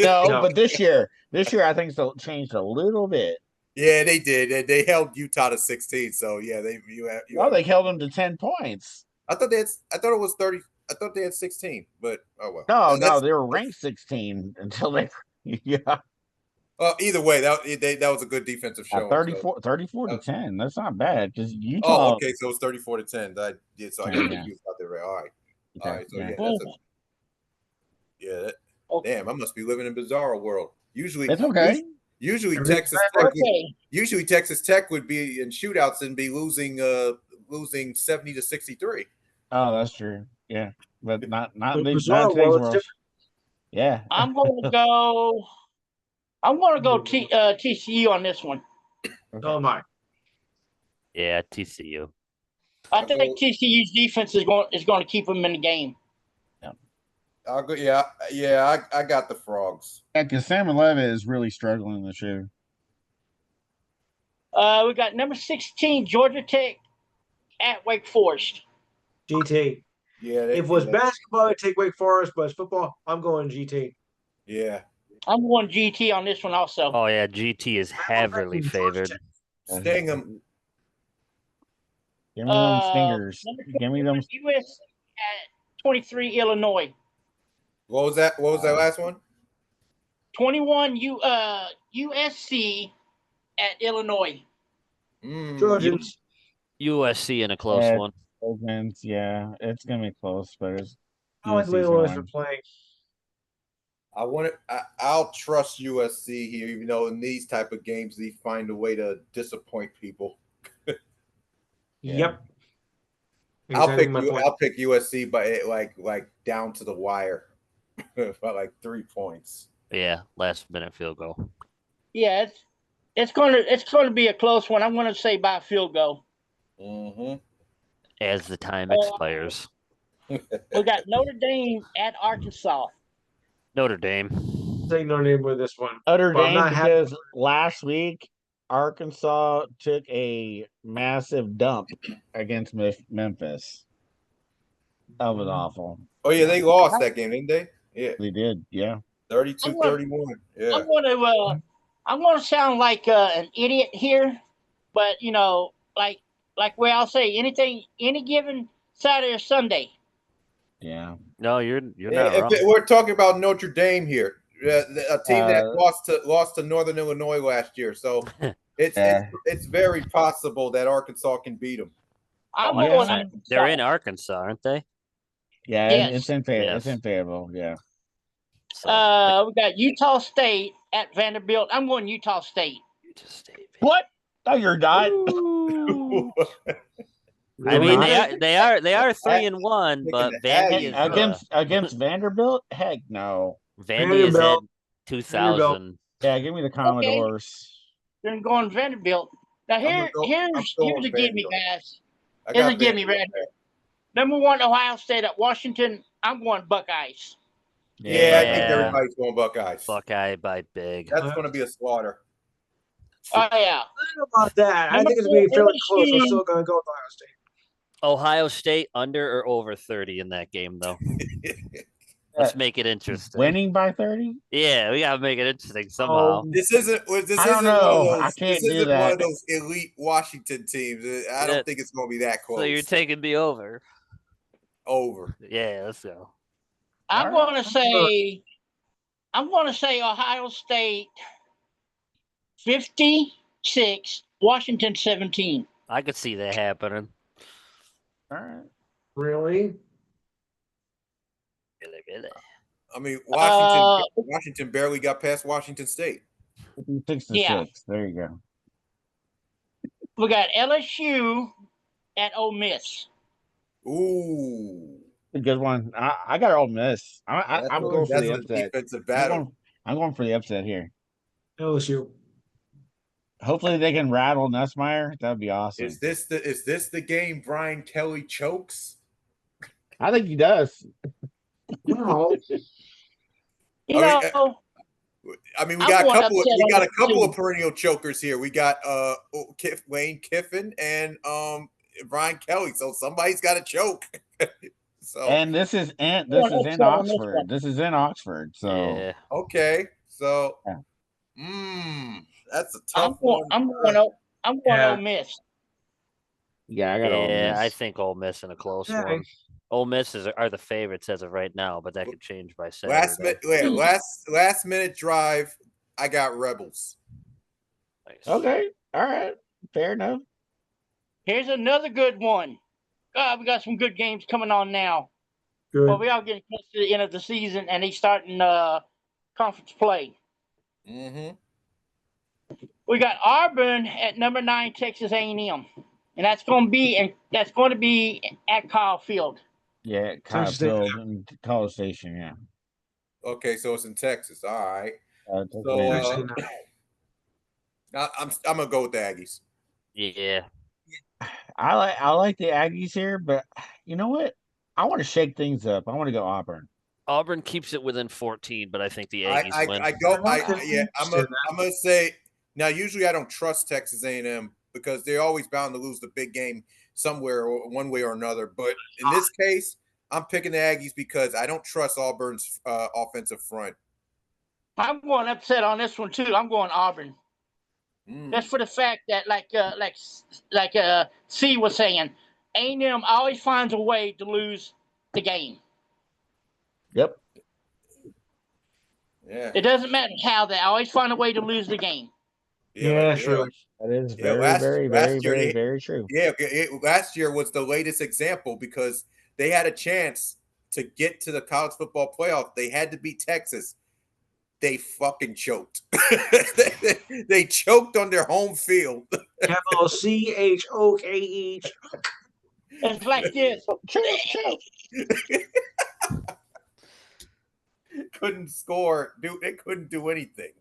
No, but this year I think it's changed a little bit. Yeah, they did. They held Utah to 16. So yeah, they held them to 10 points. I thought it was 30. I thought they had 16, but oh well. No, they were ranked 16 until they. Yeah. Either way, that was a good defensive showing. 34 to 10. That's not bad because Utah. Oh, okay, so it's 34-10. So I got confused out there. Right? All right. Okay, all right. So yeah. that's damn, I must be living in a bizarre world. Usually, it's okay. Usually Texas Tech would be in shootouts and be losing 70-63. Oh, that's true. Yeah, but not today's world. Yeah, I'm going to go. TCU on this one. Okay. Oh my. Yeah, TCU. I think TCU's defense is going to keep them in the game. Yeah. I'll go. Yeah. I got the Frogs. Yeah, because Sam Levitt is really struggling this year. We got number 16 Georgia Tech at Wake Forest. GT. Yeah. If it was basketball, I'd take Wake Forest, but it's football, I'm going GT. Yeah. I'm going GT on this one also. Oh yeah, GT is heavily favored. Sting them. Give me them stingers. Give me them. US at 23 Illinois. What was that? What was that last one? 21 USC at Illinois. Trojans. USC in a close one. Trojans, yeah, it's gonna be close, but it's. I like the way Illinois are playing. I'll trust USC here, even though in these type of games they find a way to disappoint people. Yep. Exactly I'll pick USC by like down to the wire by like 3 points. Yeah, last minute field goal. Yeah, it's going to be a close one. I'm going to say by a field goal. Mm-hmm. As the time expires. We got Notre Dame at Arkansas. Notre Dame. Take Notre Dame with this one. Notre Dame because last week Arkansas took a massive dump against Memphis. That was awful. Oh yeah, they lost that game, didn't they? Yeah, they did. Yeah, 32-31. Yeah. I'm going to sound like an idiot here, but like I'll say any given Saturday or Sunday. Yeah. No, you're not wrong. We're talking about Notre Dame here, a team that lost to Northern Illinois last year. So it's very possible that Arkansas can beat them. They're in Arkansas, aren't they? Yeah, yes. It's in Fayetteville. Yeah. So, we got Utah State at Vanderbilt. I'm going Utah State. What? No, you're not. I mean, they are 3-1, but Vandy is against Vanderbilt. Heck no. Vandy is at 2000. Yeah, give me the Commodores. Then going Vanderbilt. Now here's a gimme, guys. Here's a gimme right here. Number 1, Ohio State at Washington. I'm going Buckeyes. Yeah, I think everybody's going Buckeyes. Buckeye by big. That's going to be a slaughter. Oh yeah. I don't know about that. I think it's going to be fairly close. We're still going to go with Ohio State. Ohio State under or over 30 in that game, though. Let's make it interesting. Winning by 30? Yeah, we gotta make it interesting somehow. This isn't one of those elite Washington teams. I don't think it's going to be that close. So you're taking the over. Over. Yeah, let's go. I'm going to say Ohio State 56, Washington 17. I could see that happening. All right. Really? I mean, Washington barely got past Washington State. 6-6. There you go. We got LSU at Ole Miss. Ooh, a good one. I got Ole Miss. I'm going for the upset. Defensive battle. I'm going for the upset here. LSU. Hopefully they can rattle Nussmeier. That'd be awesome. Is this the game Brian Kelly chokes? I think he does. No. I mean, we got a couple of perennial chokers here. We got Lane Kiffin and Brian Kelly. So somebody's got to choke. And this is in Oxford. This is in Oxford. So yeah. Okay. So that's a tough one. I'm going Ole Miss. Yeah, I got Ole Miss. I think Ole Miss in a close one. Ole Miss are the favorites as of right now, but that could change by Saturday. Last minute drive. I got Rebels. Nice. Okay. All right. Fair enough. Here's another good one. We got some good games coming on now. Good. Well, we all getting close to the end of the season, and he's starting conference play. Mm-hmm. We got Auburn at number 9, Texas A&M, and that's going to be at Kyle Field. Yeah, Kyle Field and College Station. Yeah. Okay, so it's in Texas. All right. So I'm gonna go with the Aggies. Yeah. I like the Aggies here, but you know what? I want to shake things up. I want to go Auburn. Auburn keeps it within 14, but I think the Aggies win. I'm gonna say now. Usually, I don't trust Texas A&M because they're always bound to lose the big game somewhere, or one way or another. But in this case, I'm picking the Aggies because I don't trust Auburn's offensive front. I'm going upset on this one too. I'm going Auburn. That's for the fact that, like C was saying, A&M always finds a way to lose the game. Yep. Yeah. It doesn't matter how, they always find a way to lose the game. Yeah, true. That is very true. Yeah, last year was the latest example because they had a chance to get to the college football playoff. They had to beat Texas. They fucking choked. They choked on their home field. CHOKE. It's like this. Couldn't score. They couldn't do anything.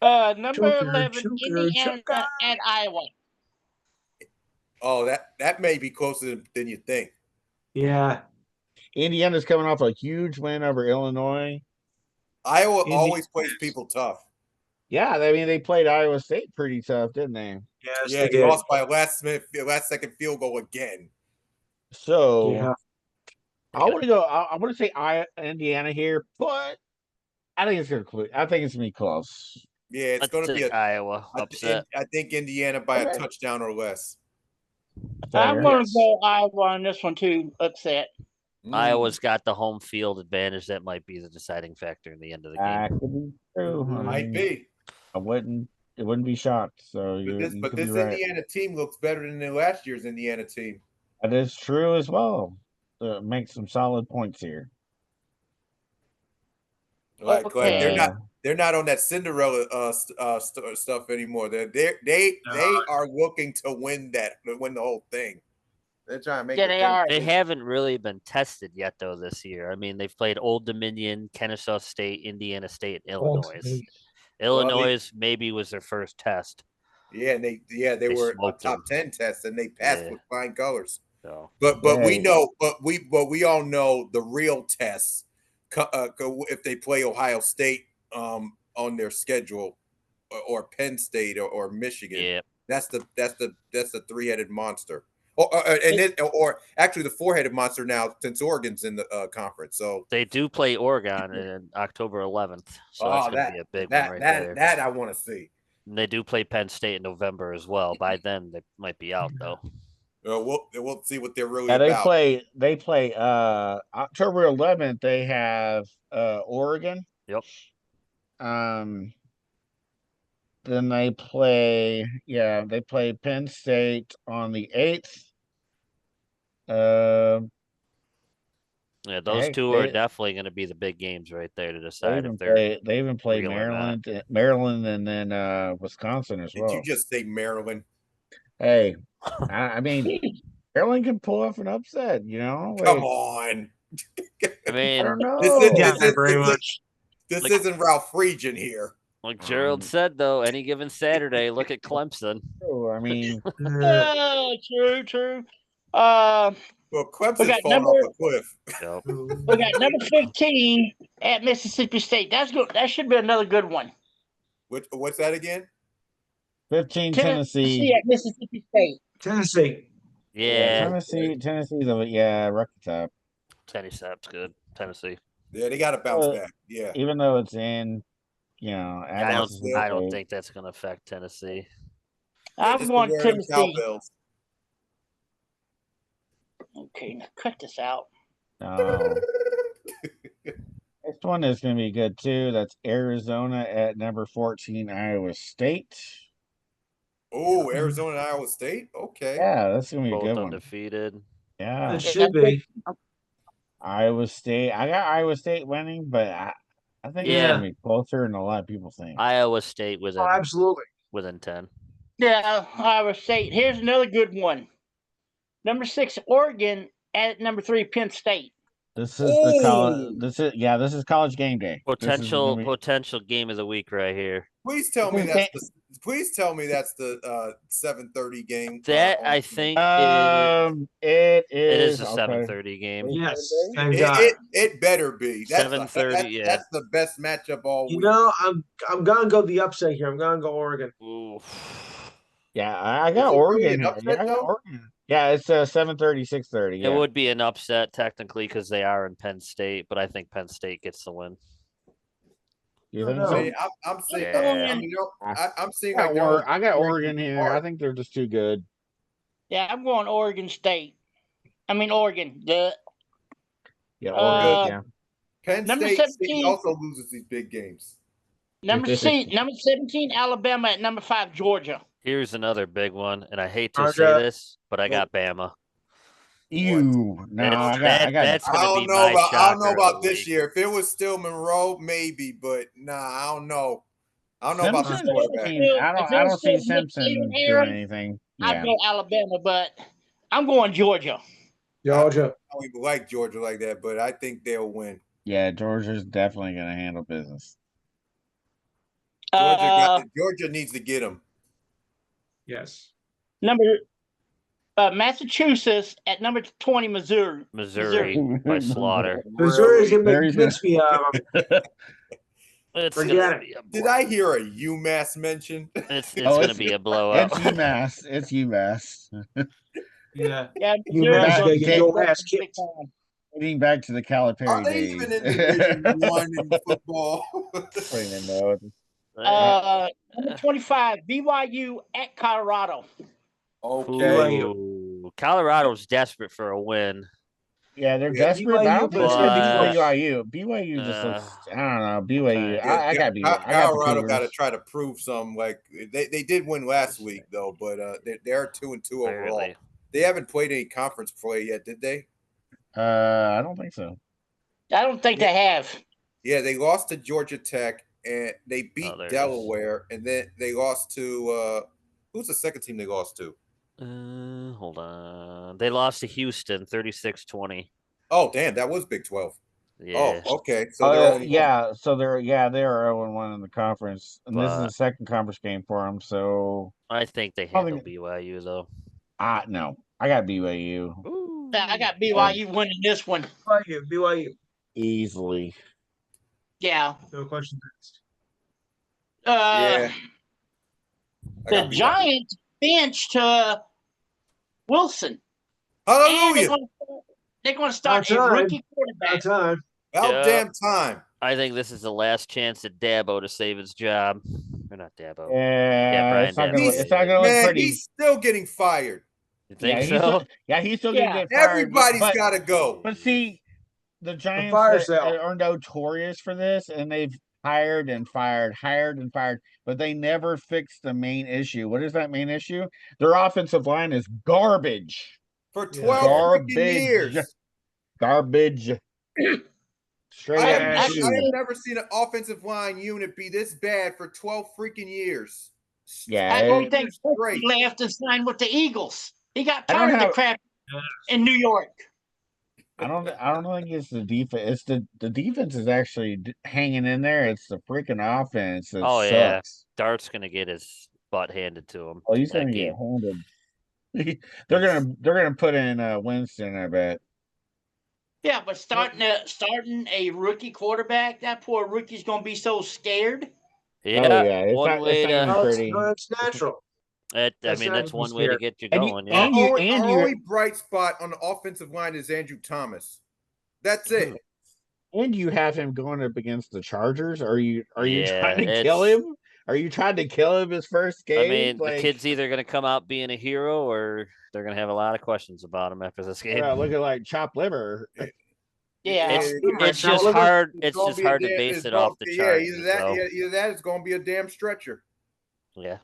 Number 11, Indiana at Iowa. Oh, that may be closer than you think. Yeah. Indiana's coming off a huge win over Illinois. Iowa always plays people tough. Yeah, I mean they played Iowa State pretty tough, didn't they? Yes, yeah, they lost by a last second field goal again. So yeah. I want to go. I want to say Indiana here, but I think it's gonna be close. Yeah, it's going to be a Iowa upset. I think Indiana by a touchdown or less. I'm going to go Iowa on this one too. Upset. Iowa's got the home field advantage. That might be the deciding factor in the end of the game. That could be true. Might be. It wouldn't be shocked. So but this Indiana team looks better than the last year's Indiana team. That is true as well. Make some solid points here. Like they're not on that Cinderella stuff anymore. They are looking to win the whole thing. They're trying to make They haven't really been tested yet though this year. I mean, they've played Old Dominion, Kennesaw State, Indiana State, Illinois. Illinois maybe was their first test. Yeah, and they were a top 10 test and they passed with flying colors. So, but we all know the real tests if they play Ohio State on their schedule or Penn State or Michigan. Yeah. That's the three-headed monster. Or actually the four-headed monster now since Oregon's in the conference. So they do play Oregon in October 11th. So that's going to be a big one right there. That I want to see. And they do play Penn State in November as well. By then they might be out though. We'll see what they're really about. They play October 11th. They have Oregon. Yep. Then they play Penn State on the 8th. Those two are definitely going to be the big games right there to decide if they even play Maryland, and then Wisconsin as well. Did you just say Maryland? Hey, I mean, Maryland can pull off an upset. Come on. I mean, I don't know. This isn't Ralph Friedgen here. Like Gerald said, though, any given Saturday, look at Clemson. I mean, true. Well, Clemson's falling off a cliff. Yep. We got number 15 at Mississippi State. That's good. That should be another good one. What's that again? 15 Tennessee at Mississippi State. Tennessee. Yeah. Tennessee's Rocky Top. Tennessee's good. Tennessee. Yeah, they got to bounce back. Yeah. Even though it's in, I don't think that's going to affect Tennessee. I'm going Tennessee. Okay, now cut this out. No. It's Next one is going to be good too. That's Arizona at number 14, Iowa State. Oh, Arizona and Iowa State. Okay. Yeah, that's going to be a Both good one. undefeated. Yeah, It should be. Iowa State. I got Iowa State winning, but I think it's going to be closer than a lot of people think. Iowa State within, absolutely within 10. Yeah, Iowa State. Here's another good one. Number 6, Oregon at number 3, Penn State. This is the college. This is college game day. Potential game of the week right here. Please tell me that's the. Please tell me that's the 7:30 game. That I think it is a 7:30 game. Yes, it better be. 7:30. That's the best matchup all week. You know, I'm gonna go the upset here. I'm gonna go Oregon. Ooh. Yeah, I got Oregon. I got Oregon. Yeah, it's 7:30, 6:30. It would be an upset technically because they are in Penn State, but I think Penn State gets the win. You think so? I'm seeing. Yeah. I'm seeing. I got Oregon here. I think they're just too good. Yeah, I'm going Oregon State. I mean Oregon. Yeah, Oregon. Penn State 17, also loses these big games. Number 17, Alabama at number 5, Georgia. Here's another big one, and I hate to say this, but I got Bama. No, that's gonna be my shocker. I don't know about this year. If it was still Monroe, maybe, but nah, I don't know. I don't know about this quarterback. I don't see Simpson doing anything. I'd go Alabama, but I'm going Georgia. I don't even like Georgia like that, but I think they'll win. Yeah, Georgia's definitely going to handle business. Georgia needs to get them. Yes. Massachusetts at number 20, Missouri. Missouri by slaughter. Missouri's going to make mincemeat out of them. Did I hear a UMass mention? It's going to be a blowout. It's UMass. It's UMass. Yeah. UMass kicked. Getting back to the Calipari days. Even in Division 1 in football? Number 25, BYU at Colorado. Okay. Ooh, Colorado's desperate for a win. Yeah, they're desperate. I don't think it's going to be BYU. BYU just looks. I don't know. BYU. I got BYU. Colorado got to try to prove some. Like they did win last week though, but they're 2-2 overall. They haven't played any conference play yet, did they? I don't think so. I don't think they have. Yeah, they lost to Georgia Tech and they beat Delaware, and then they lost to who's the second team they lost to? Hold on. They lost to Houston 36-20. Oh, damn, that was Big 12. Yeah. Oh, okay. So they're they're 0-1 in the conference, and this is the second conference game for them. So I think they handle BYU though. No, I got BYU. Ooh. I got BYU winning this one. BYU easily. Yeah. No question asked. The Giants benched Wilson. Hallelujah. They're going to start a rookie quarterback. About damn time. I think this is the last chance at Dabo to save his job. Or not Dabo. Yeah, Brian Dabo. It's not going to look pretty. He's still getting fired. You think so? He's still going to get fired. Everybody's got to go. But see, the Giants are notorious for this, and they've hired and fired, but they never fixed the main issue. What is that main issue? Their offensive line is garbage. For 12 years. Garbage. Straight I have never seen an offensive line unit be this bad for 12 freaking years. Yeah. I don't think he left and signed with the Eagles. He got tired of the crap in New York. I don't think it's the defense. It's the defense is actually hanging in there. It's the freaking offense that sucks. Yeah, Dart's gonna get his butt handed to him. Oh, he's gonna get handed. They're gonna put in Winston, I bet. Yeah, but starting a rookie quarterback, that poor rookie's gonna be so scared. Yeah, it's natural. That's one way to get you going. Our only bright spot on the offensive line is Andrew Thomas. That's it. And you have him going up against the Chargers. Are you trying to kill him? Are you trying to kill him his first game? I mean, the kid's either going to come out being a hero, or they're going to have a lot of questions about him after this game. Yeah, looking like chopped liver. Yeah. It's just hard. It's just hard to base it off the chart. Either that it's going to be a damn stretcher. Yeah.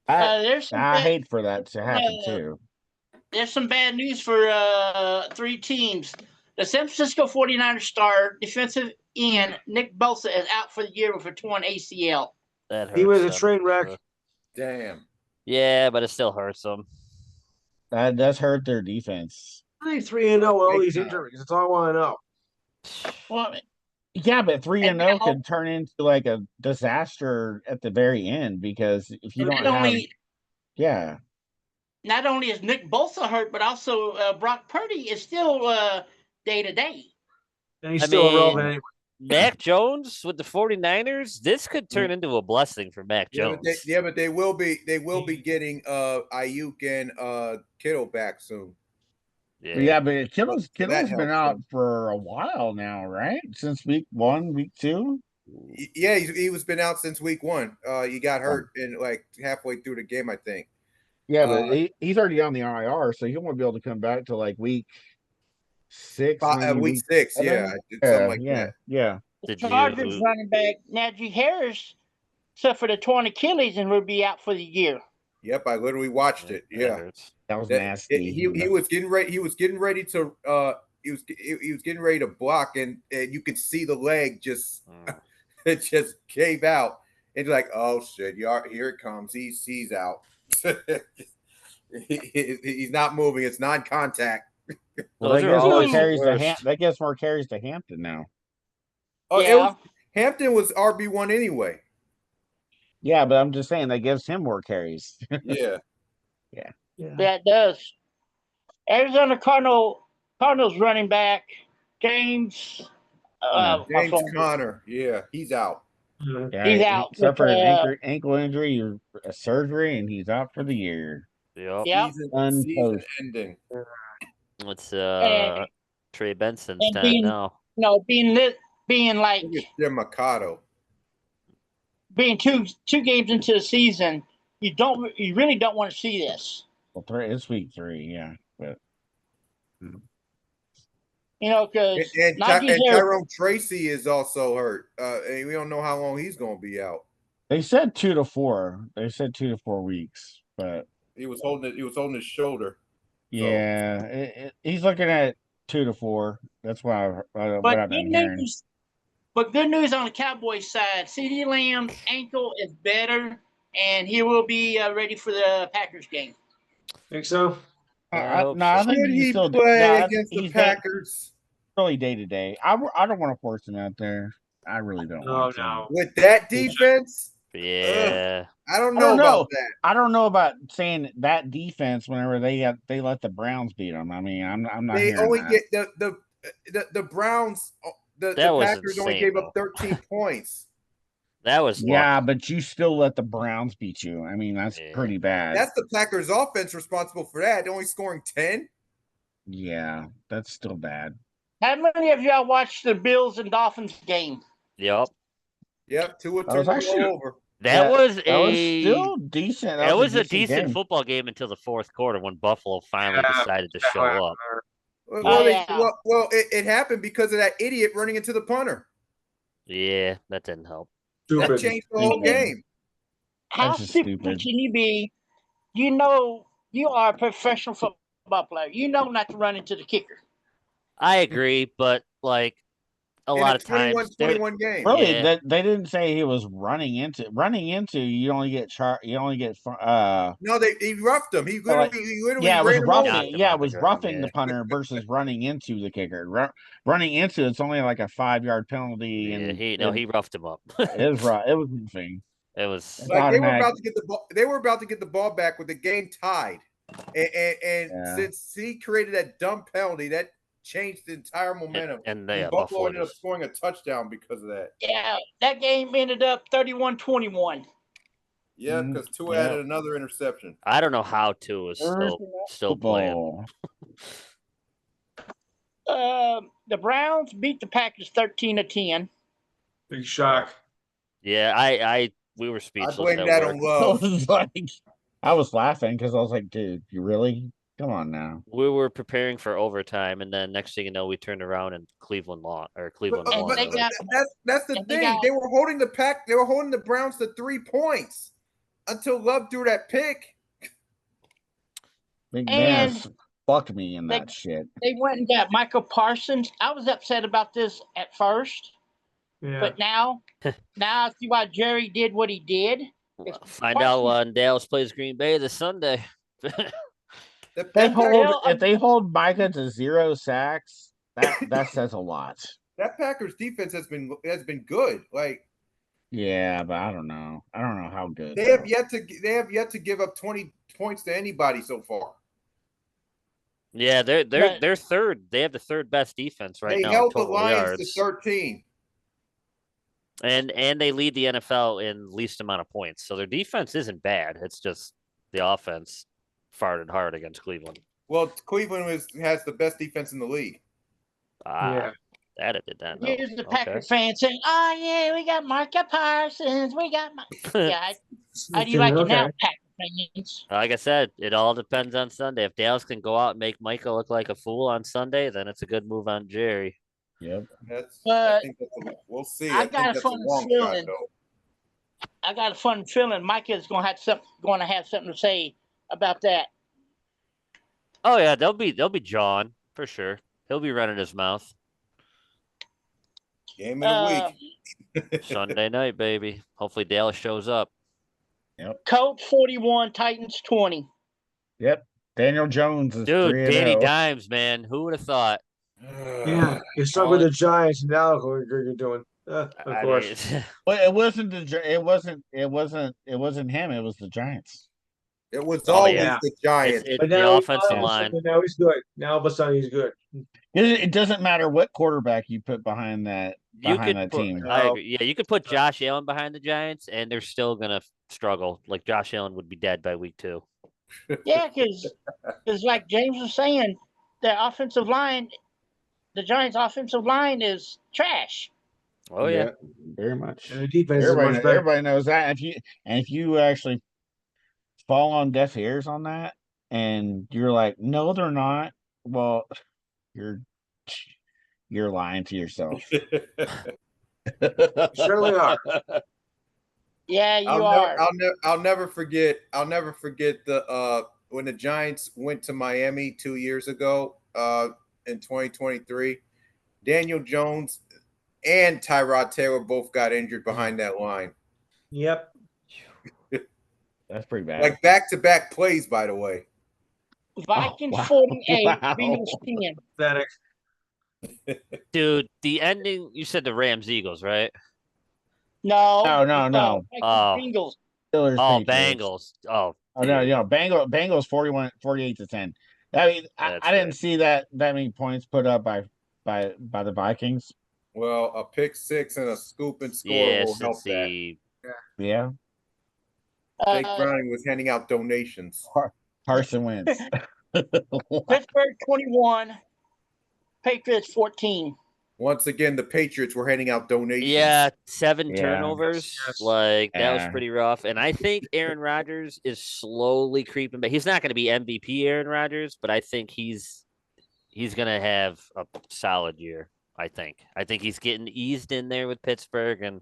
I hate for that to happen too. There's some bad news for 3 teams. The San Francisco 49ers star defensive end Nick Bosa is out for the year with a torn ACL. That hurts. He was a train wreck. Damn. Yeah, but it still hurts them. That does hurt their defense. 3-0 with all these injuries. That's all I want to know. Well, yeah, but 3-0 could turn into like a disaster at the very end because if you don't have, yeah. Not only is Nick Bosa hurt, but also Brock Purdy is still day to day. And he's still irrelevant anyway. Mac Jones with the 49ers, this could turn into a blessing for Mac Jones. But they will be getting Ayuk and Kittle back soon. Yeah, but Kittle's been out for a while now, right? Since week 1, week 2. Yeah, he was been out since week 1. He got hurt in like halfway through the game, I think. Yeah, but he's already on the IR, so he won't be able to come back to like week 6. Week 6, something like that. Yeah. The Chargers running back Najee Harris suffered a torn Achilles and will be out for the year. Yep, I literally watched it. Yeah, that was nasty. He was getting ready. He was getting ready to. He was getting ready to block, and you could see the leg just it just gave out. It's like, oh shit, here it comes. He's out. He's not moving. It's non-contact. Well, that gets more carries to Hampton now. Oh, yeah. Hampton was RB1 anyway. Yeah, but I'm just saying that gives him more carries. Yeah. That does. Arizona Cardinals running back James Conner. Yeah, he's out. Yeah, he's out. He suffered an ankle injury or a surgery, and he's out for the year. Yep. Season ending. It's Trey Benson's time now. No, being like Jim Mercado. Being two games into the season, you really don't want to see this. Well, it's week 3, yeah, but because Tyrone Tracy is also hurt, and we don't know how long he's going to be out. They said 2 to 4. They said 2 to 4 weeks, but he was holding his shoulder. Yeah, he's looking at 2 to 4. That's why what I've been hearing. But good news on the Cowboys side. CeeDee Lamb's ankle is better, and he will be ready for the Packers game. Think so? I think he still play against the Packers. Really day to day. I don't want to force him out there. I really don't. No. With that defense, yeah. I don't know about that. I don't know about saying that defense whenever they let the Browns beat them. I mean, I'm not. They only get the Browns. The Packers only gave up 13 points. That was but you still let the Browns beat you. I mean, that's pretty bad. That's the Packers' offense responsible for that. Only scoring 10. Yeah, that's still bad. How many of y'all watched the Bills and Dolphins game? Yep. 2 over. That was still decent. That was a decent football game until the fourth quarter when Buffalo finally decided to show up. Well, it happened because of that idiot running into the punter. Yeah, that didn't help. That changed the whole game. How stupid can you be? You are a professional football player. You know not to run into the kicker. I agree, but like a lot of times, 21 games. Really, they didn't say he was running into. Running into, you only get. No, he roughed him. He literally it was roughing. Yeah, it was roughing the punter versus running into the kicker. Running into, it's only like a 5-yard penalty. Yeah, he roughed him up. It was right. It was nothing. It was like they were about to get the ball. They were about to get the ball back with the game tied, and since he created that dumb penalty, that changed the entire momentum. And Buffalo ended up scoring a touchdown because of that. Yeah, that game ended up 31-21. Yeah, because Tua added another interception. I don't know how Tua is still playing. The Browns beat the Packers 13-10. Big shock. Yeah, we were speechless. I blame that on Love. I was laughing because I was like, dude, you really? Come on now. We were preparing for overtime, and then next thing you know, we turned around and Cleveland lost, or Cleveland But, won. that's the thing. They were holding the Browns to 3 points until Love threw that pick. McManus fucked me in that shit. They went and got Michael Parsons. I was upset about this at first, but now I see why Jerry did what he did. Find out when Dallas plays Green Bay this Sunday. If they hold Micah to 0 sacks, that says a lot. That Packers defense has been good. Like, yeah, but I don't know how good they have yet to give up 20 points to anybody so far. Yeah, they're third. They have the third best defense right now. They held the Lions to 13. And they lead the NFL in least amount of points. So their defense isn't bad. It's just the offense farted hard against Cleveland. Well, Cleveland has the best defense in the league. That it did that. Here's the Packer fans saying, "Oh yeah, we got Micah Parsons. We got how do you like it now, Packer fans?" Like I said, it all depends on Sunday. If Dallas can go out and make Micah look like a fool on Sunday, then it's a good move on Jerry. Yep. We'll see. I got a fun feeling Micah's going to have something to say about that. Oh yeah, they'll be jawing for sure. He'll be running his mouth. Game of the week. Sunday night, baby. Hopefully Dallas shows up. Yep. Colts 41, Titans 20. Yep. Daniel Jones is Dude, Danny Dimes, man. Who would have thought? Yeah, you're stuck with the Giants, and now look what you're doing. Of course. Well, it wasn't him. It was the Giants. It was always the Giants. It's the offensive line. Now he's good. Now all of a sudden he's good. It doesn't matter what quarterback you put behind that team. I agree. Yeah, you could put Josh Allen behind the Giants, and they're still gonna struggle. Like Josh Allen would be dead by week 2. Yeah, because like James was saying, the offensive line, the Giants' offensive line is trash. Oh yeah, very much. And the defense everybody knows that. If you actually fall on deaf ears on that, and you're like, no, they're not. Well, you're lying to yourself. Surely are. Yeah, you are. I'll never forget the when the Giants went to Miami 2 years ago in 2023. Daniel Jones and Tyrod Taylor both got injured behind that line. Yep. That's pretty bad. Like back-to-back plays, by the way. Vikings 48, Bengals 10. Pathetic. Dude, the ending, you said the Rams Eagles, right? No. Bengals. Bengals. No. Bengals 48-10. I mean, I didn't see that many points put up by the Vikings. Well, a pick six and a scoop and score will help that. Yeah. Jake Browning was handing out donations. Carson Wentz. Pittsburgh 21, Patriots 14. Once again, the Patriots were handing out donations. Yeah, 7 turnovers. That was pretty rough. And I think Aaron Rodgers is slowly creeping back. He's not going to be MVP Aaron Rodgers, but I think he's going to have a solid year, I think. I think he's getting eased in there with Pittsburgh, and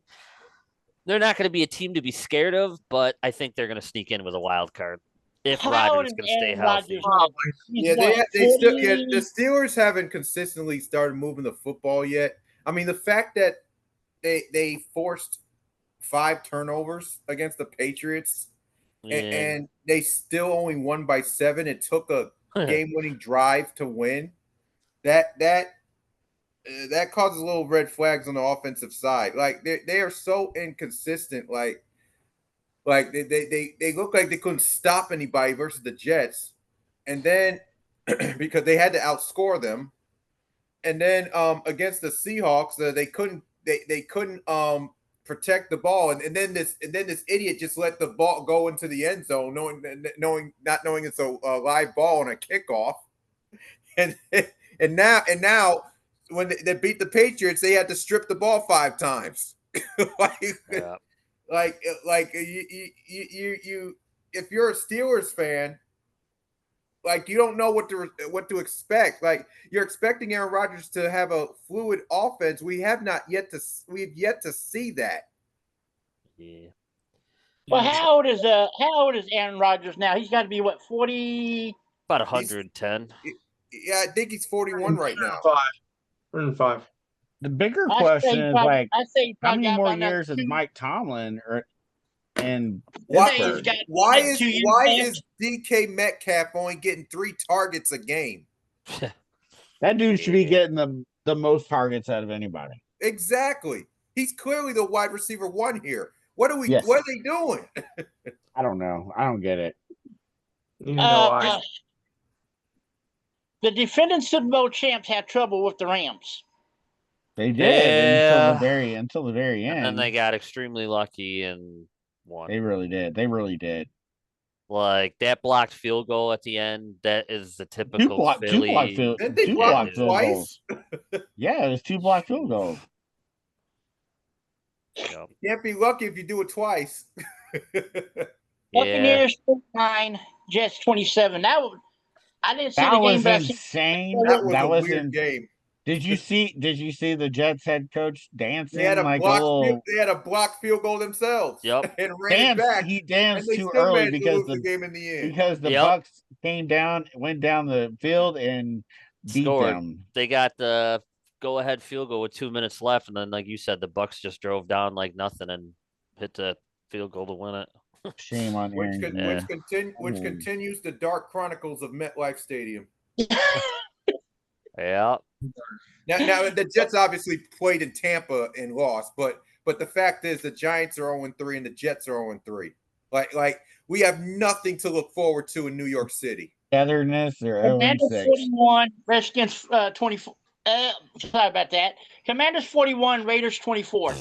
they're not going to be a team to be scared of, but I think they're going to sneak in with a wild card. If Rodgers can stay healthy. Yeah, the Steelers haven't consistently started moving the football yet. I mean, the fact that they forced 5 turnovers against the Patriots and they still only won by 7. It took a game-winning drive to win. That causes little red flags on the offensive side. Like they are so inconsistent. Like they look like they couldn't stop anybody versus the Jets, and then because they had to outscore them, and then against the Seahawks they couldn't protect the ball, and then this idiot just let the ball go into the end zone, not knowing it's a live ball and a kickoff, and now when they beat the Patriots, they had to strip the ball 5 times. Like you if you're a Steelers fan, like you don't know what to expect. Like you're expecting Aaron Rodgers to have a fluid offense. We've yet to see that. Yeah. Well, how old is Aaron Rodgers now? He's got to be what, 40? About 110. Yeah, I think he's 41 right now. 105. The bigger question is like, how many more years is Mike Tomlin and why is DK Metcalf only getting 3 targets a game? That dude should be getting the most targets out of anybody. Exactly. He's clearly the wide receiver 1 here. What are they doing? I don't know. I don't get it. The defending Super Bowl champs had trouble with the Rams. They did until the very end. And then they got extremely lucky and won. They really did. Like that blocked field goal at the end, that is the typical two blocked field goals. Yeah, it was 2 blocked field goals. Yep. You can't be lucky if you do it twice. Buccaneers 49, Jets 27. I didn't see the game. That was insane. That was a weird game. Did you see the Jets head coach dancing? They had a blocked field goal themselves. Yep. And ran it back. He danced too early because the game in the end. Because the Bucks went down the field and beat them. They got the go-ahead field goal with 2 minutes left, and then, like you said, the Bucks just drove down like nothing and hit the field goal to win it. Shame on Aaron. Which continues the dark chronicles of MetLife Stadium. Yeah. Now the Jets obviously played in Tampa and lost, but the fact is the Giants are 0-3 and the Jets are 0-3. Like we have nothing to look forward to in New York City. Togetherness, they're 0-6. 41, Redskins 24. Sorry about that. Commanders 41, Raiders 24.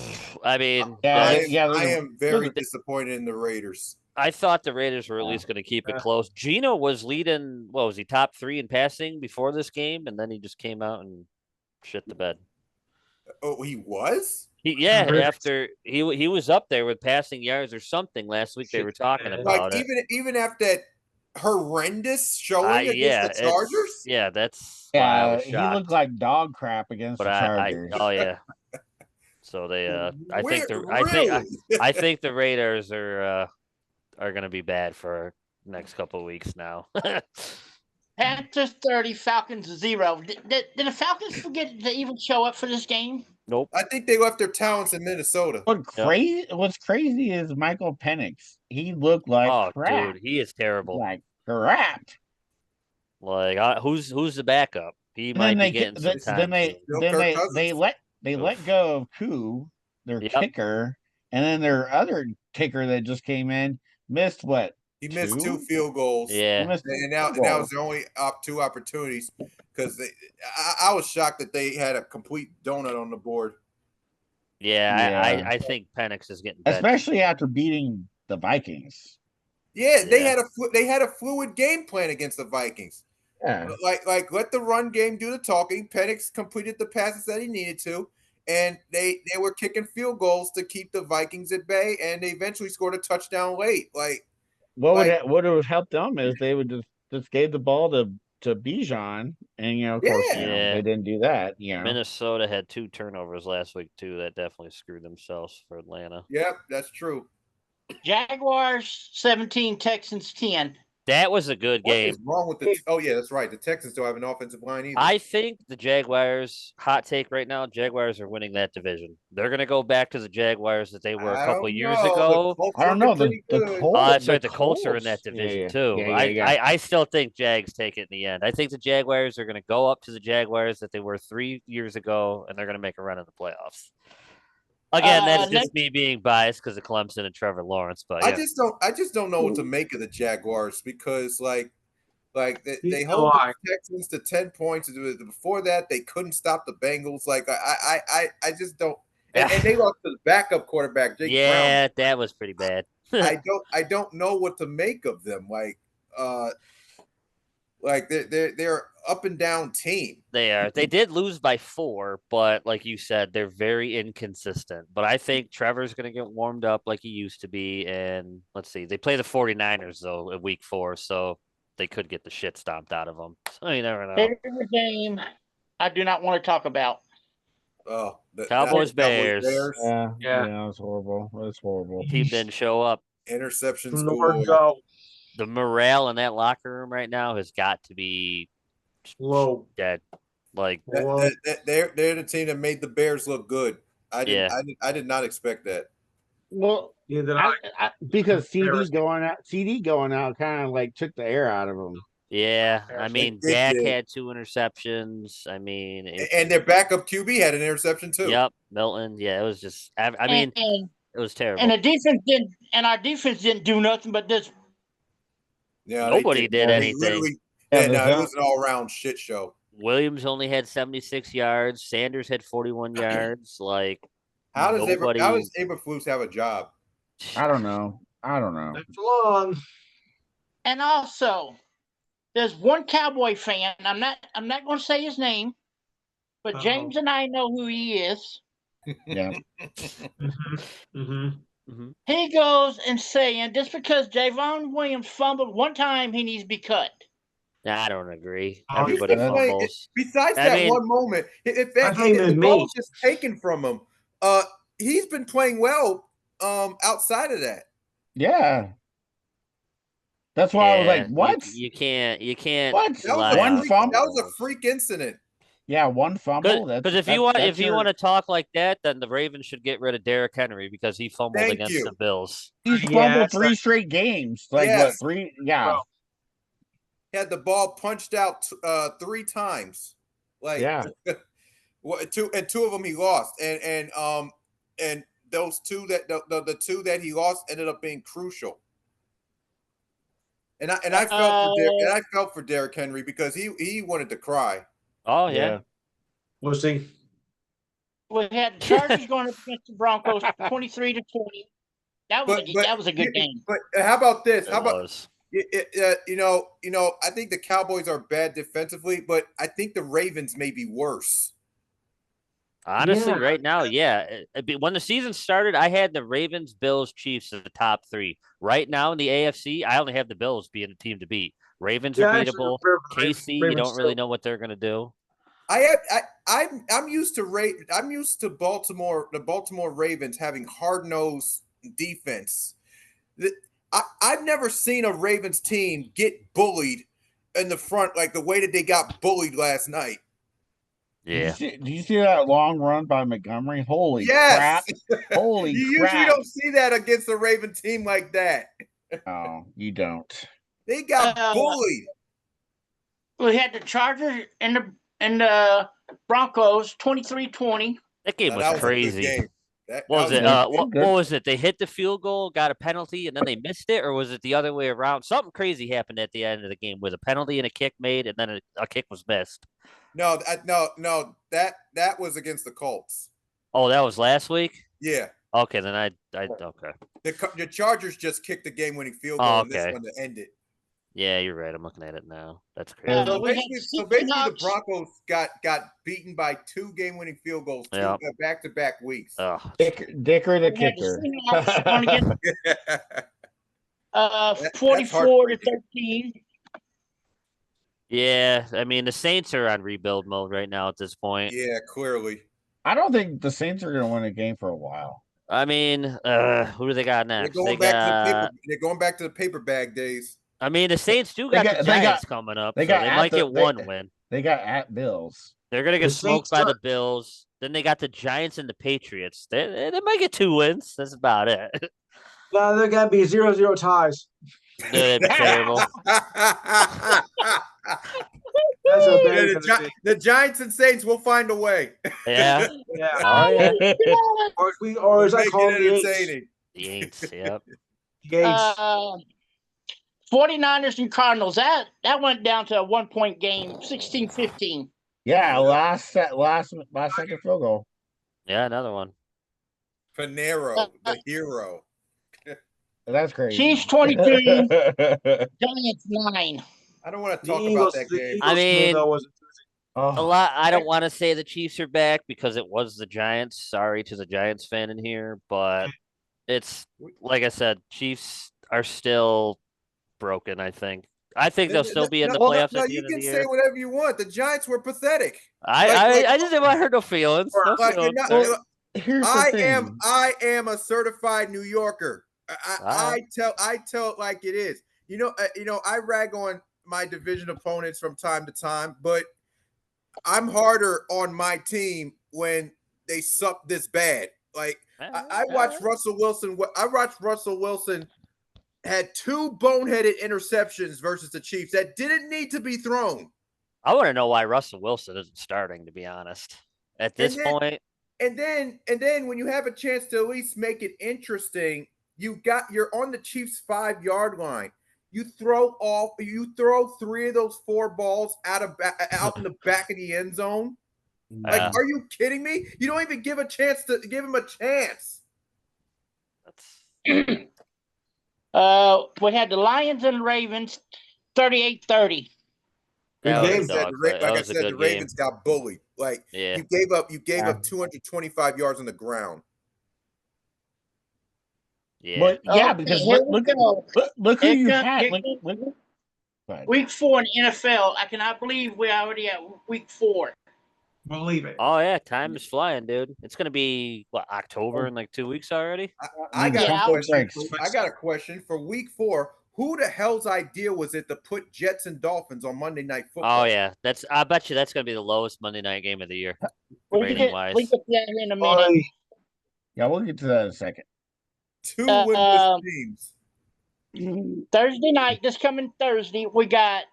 I mean, I am very disappointed in the Raiders. I thought the Raiders were at least going to keep it close. Geno was leading, what was he, top 3 in passing before this game, and then he just came out and shit the bed. Oh, he was? After he was up there with passing yards or something last week. They were talking about it. Even after that horrendous showing against the Chargers? He looked like dog crap against the Chargers. So they I think the Raiders are going to be bad for the next couple of weeks now. Panthers 30, Falcons 0. Did the Falcons forget to even show up for this game? Nope. I think they left their talents in Minnesota. What's crazy is Michael Penix. He looked like crap. Dude, he is terrible. Like crap. Like who's the backup? He might be getting some time. They let go of Koo, their kicker, and then their other kicker that just came in missed what? He missed 2 field goals. Yeah. And now it's their only 2 opportunities because I was shocked that they had a complete donut on the board. Yeah. I think Penix is getting better. Especially after beating the Vikings. Yeah, they had a fluid game plan against the Vikings. Yeah. Like let the run game do the talking. Penix completed the passes that he needed to, and they were kicking field goals to keep the Vikings at bay, and they eventually scored a touchdown late. What would have helped them is they would just gave the ball to Bijan, and of course they didn't do that. Minnesota had 2 turnovers last week too. That definitely screwed themselves for Atlanta. Yep, that's true. Jaguars 17, Texans 10. That was a good game. What is wrong with the? Oh yeah, that's right. The Texans don't have an offensive line either. I think the Jaguars, hot take right now, Jaguars are winning that division. They're going to go back to the Jaguars that they were a couple years ago. I don't know. The Colts. The Colts are in that division too. I still think Jags take it in the end. I think the Jaguars are going to go up to the Jaguars that they were 3 years ago, and they're going to make a run in the playoffs. Again, that's just me being biased because of Clemson and Trevor Lawrence. But I just don't know what to make of the Jaguars because they hold the Texans to 10 points. Before that, they couldn't stop the Bengals. I just don't. And they lost to the backup quarterback, Jake Brown. Yeah, that was pretty bad. I don't know what to make of them. They're up and down team. They are. They did lose by 4, but like you said, they're very inconsistent. But I think Trevor's going to get warmed up like he used to be. And let's see, they play the 49ers though in week 4, so they could get the shit stomped out of them. So you never know. Favorite game I do not want to talk about. Oh, Cowboys Bears. Yeah, it was horrible. It was horrible. Team didn't show up. Interceptions. The morale in that locker room right now has got to be low. Dead. Like they're the team that made the Bears look good. I did not expect that. Well, because CD going out kind of like took the air out of them. Yeah, I mean, Dak had 2 interceptions. I mean, and their backup QB had an interception too. Yep, Milton. Yeah, it was just. I mean, it was terrible. And the defense didn't. And our defense didn't do nothing but this. Yeah, nobody did anything. It was an all-round shit show. Williams only had 76 yards. Sanders had 41 yards. Like, how does Eberflus have a job? I don't know. That's long. And also, there's one Cowboy fan. I'm not going to say his name, but James and I know who he is. Yeah. He goes and saying just because Javon Williams fumbled one time, he needs to be cut. I don't agree. Everybody fumbles. Besides one moment, if the ball was just taken from him, he's been playing well outside of that. Yeah. That's why I was like, what? You can't. What? One fumble? That was a freak incident. Yeah, one fumble. Because if you want to talk like that, then the Ravens should get rid of Derrick Henry because he fumbled against the Bills. He's fumbled 3 straight games. Like what? 3? Yeah. Bro. He had the ball punched out 3 times. Like two of them he lost, and those 2 that the 2 that he lost ended up being crucial. And I felt for Derrick Henry because he wanted to cry. Oh yeah. We'll see. We had Chargers going up against the Broncos 23-20. That was a good game. But how about this? I think the Cowboys are bad defensively, but I think the Ravens may be worse. Honestly, right now, yeah. When the season started, I had the Ravens, Bills, Chiefs as the top 3. Right now in the AFC, I only have the Bills being a team to beat. Ravens are beatable. KC, you don't really know what they're going to do. I'm used to Baltimore, the Baltimore Ravens having hard-nosed defense. I've never seen a Ravens team get bullied in the front like the way that they got bullied last night. Yeah. Did you see that long run by Montgomery? Holy crap. Holy you crap. usually don't see that against a Raven team like that. Oh, you don't. They got bullied. We had the Chargers and the Broncos 23-20. That game was crazy. What was it? They hit the field goal, got a penalty, and then they missed it, or was it the other way around? Something crazy happened at the end of the game with a penalty and a kick made, and then a kick was missed. No, that was against the Colts. Oh, that was last week? Yeah. Okay, then I okay. The Chargers just kicked the game-winning field goal and this one to end it. Yeah, you're right. I'm looking at it now. That's crazy. So basically, the Broncos got beaten by 2 game-winning field goals back-to-back weeks. Dicker the kicker. 44-13. Yeah, I mean the Saints are on rebuild mode right now at this point. Yeah, clearly. I don't think the Saints are going to win a game for a while. I mean, who do they got next? They're going back to the paper bag days. I mean, the Saints got the Giants coming up. They might get one win. They got at Bills. They're going to get smoked by the Bills. Then they got the Giants and the Patriots. They might get 2 wins. That's about it. No, there got to be 0-0 ties. That'd be terrible. The Giants and Saints will find a way. Yeah. Oh, yeah. or as I call it, entertaining. The Aints, yep. Gates. 49ers and Cardinals. That went down to a 1-point game, 16-15. Yeah, last second field goal. Yeah, another one. Panero, the hero. That's crazy. Chiefs 22, Giants 9. I don't want to talk about that game. I mean, a lot. I don't want to say the Chiefs are back because it was the Giants. Sorry to the Giants fan in here, but it's like I said, Chiefs are still broken. I think I think they'll still be in the playoffs at the end of the You can year. say whatever you want. The Giants were pathetic. I just didn't want to hurt no feelings. No feelings. Here's the thing. I am a certified New Yorker. I tell it like it is. I rag on my division opponents from time to time, but I'm harder on my team when they suck this bad. Like I watched Russell Wilson. I watched Russell Wilson had 2 boneheaded interceptions versus the Chiefs that didn't need to be thrown. I want to know why Russell Wilson isn't starting, to be honest. At this point. And then when you have a chance to at least make it interesting, you're on the Chiefs 5-yard line. You throw 3 of those 4 balls out in the back of the end zone. Like, are you kidding me? You don't even give him a chance. We had the Lions and Ravens, 38-30. Like I said, the Ravens got bullied. Like you gave up 225 yards on the ground. Yeah, because look who you had. Week 4 in NFL. I cannot believe we're already at week 4. Believe it. Oh yeah, time is flying, dude. It's gonna be October in like 2 weeks already. I got a question for week 4. Who the hell's idea was it to put Jets and Dolphins on Monday Night Football? Oh yeah, I bet you that's gonna be the lowest Monday night game of the year. We get that in a minute. Yeah, we'll get to that in a second. 2 winless teams. Thursday night, this coming Thursday, we got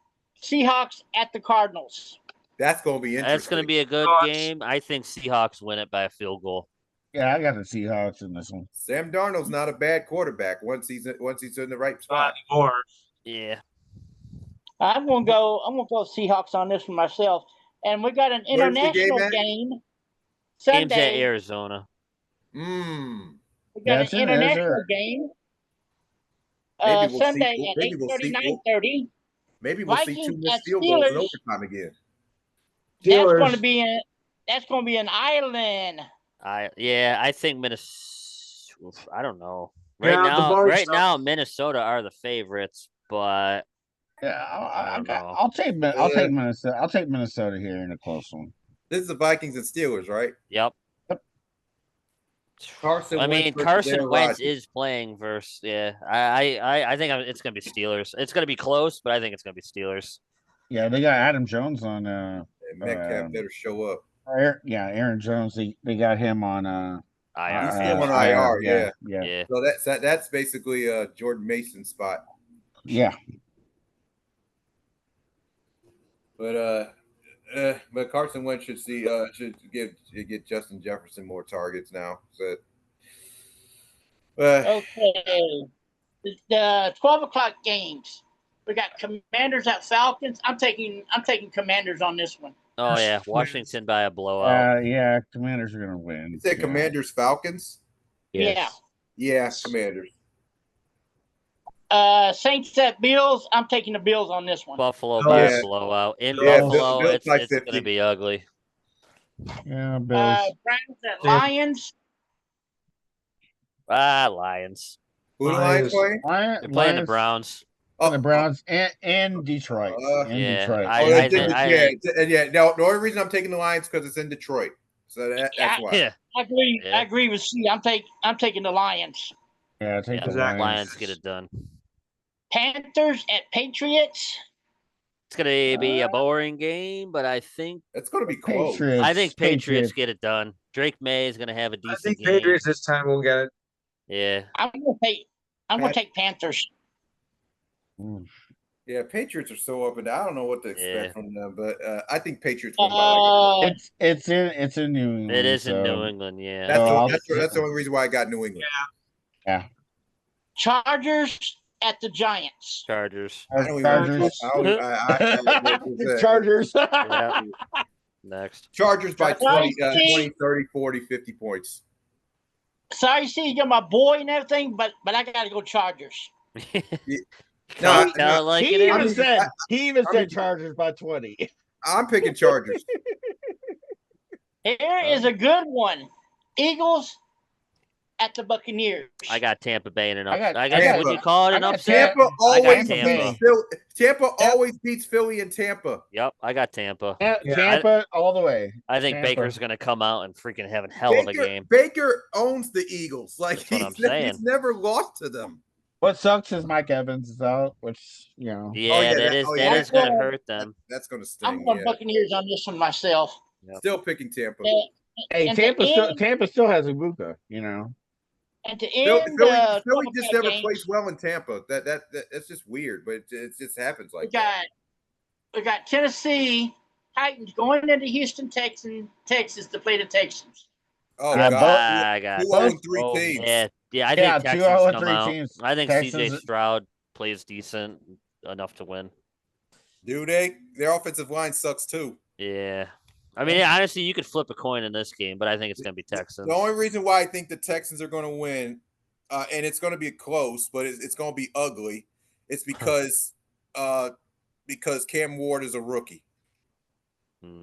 Seahawks at the Cardinals. That's going to be interesting. That's going to be a good game. I think Seahawks win it by a field goal. Yeah, I got the Seahawks in this one. Sam Darnold's not a bad quarterback once he's in the right spot. Yeah. I'm gonna go Seahawks on this one myself. And we got an international game Sunday. Game's at Arizona. We got an international game Sunday at 8:30, 9:30. Maybe we'll see 2 missed field goals in overtime again. That's gonna be an island. I think Minnesota. I don't know. Right now, Minnesota are the favorites, but I'll take Minnesota. I'll take Minnesota here in a close one. This is the Vikings and Steelers, right? Yep. Carson Wentz is playing versus. Yeah, I think it's gonna be Steelers. It's gonna be close, but I think it's gonna be Steelers. Yeah, they got Adam Jones on. Metcalf better show up. Aaron Jones. They got him on. IR. He's still on IR. Yeah. So that's basically Jordan Mason's spot. Yeah. But Carson Wentz should get Justin Jefferson more targets now. So, okay, the 12:00 games. We got Commanders at Falcons. I'm taking Commanders on this one. Oh yeah, Washington by a blowout. Yeah, Commanders are gonna win. You say Commanders Falcons? Yes. Yeah, Commanders. Saints at Bills. I'm taking the Bills on this one. Buffalo by a blowout. In Buffalo, it's going to be ugly. Yeah, Bills. Browns at Lions. Lions. Who do Lions play? They're playing the Browns. The Browns and Detroit. Detroit. The only reason I'm taking the Lions because it's in Detroit. So that's why. Yeah. I agree with C. I'm taking the Lions. Yeah, take the Lions. Get it done. Panthers at Patriots. It's going to be a boring game, but I think it's going to be close. I think Patriots get it done. Drake May is going to have a decent game. I think Patriots this time will get it. Yeah. I'm going to take Panthers. Yeah, Patriots are so up and down. I don't know what to expect from them, but I think Patriots win by it's in New England. It is in New England, yeah. That's the only reason why I got New England. Yeah. Chargers at the Giants. Chargers. Chargers. Yeah. Next. Chargers by 20, 30, 40, 50 points. Sorry, see, you're my boy and everything, but I got to go Chargers. He even said Chargers by 20. I'm picking Chargers. Here is a good one. Eagles at the Buccaneers. I got Tampa Bay in an I got upset. I guess Tampa. would you call it an upset? Tampa I got always Tampa. beats Philly. Tampa always beats Philly and Tampa. Yep, I got Tampa. Tampa all the way. I think Tampa. Baker's going to come out and freaking have a hell of a game. Baker owns the Eagles. Like That's what I'm saying. He's never lost to them. What sucks is Mike Evans is out, which Yeah, that is going to hurt them. That's going to sting. I'm going Buccaneers on this one myself. Yep. Still picking Tampa. Hey, Tampa still has Ibuka, you know. At the end, Philly just never plays well in Tampa. That's just weird, but it just happens like that. We got Tennessee Titans going into Houston, Texas to play the Texans. Oh, yeah, God. I got 2-3 teams. Yeah, I think Texans come out. Teams. I think Texans. CJ Stroud plays decent enough to win. Do they? Their offensive line sucks too. Yeah. I mean, honestly, you could flip a coin in this game, but I think it's going to be Texans. The only reason why I think the Texans are going to win, and it's going to be close, but it's going to be ugly, it's because Cam Ward is a rookie.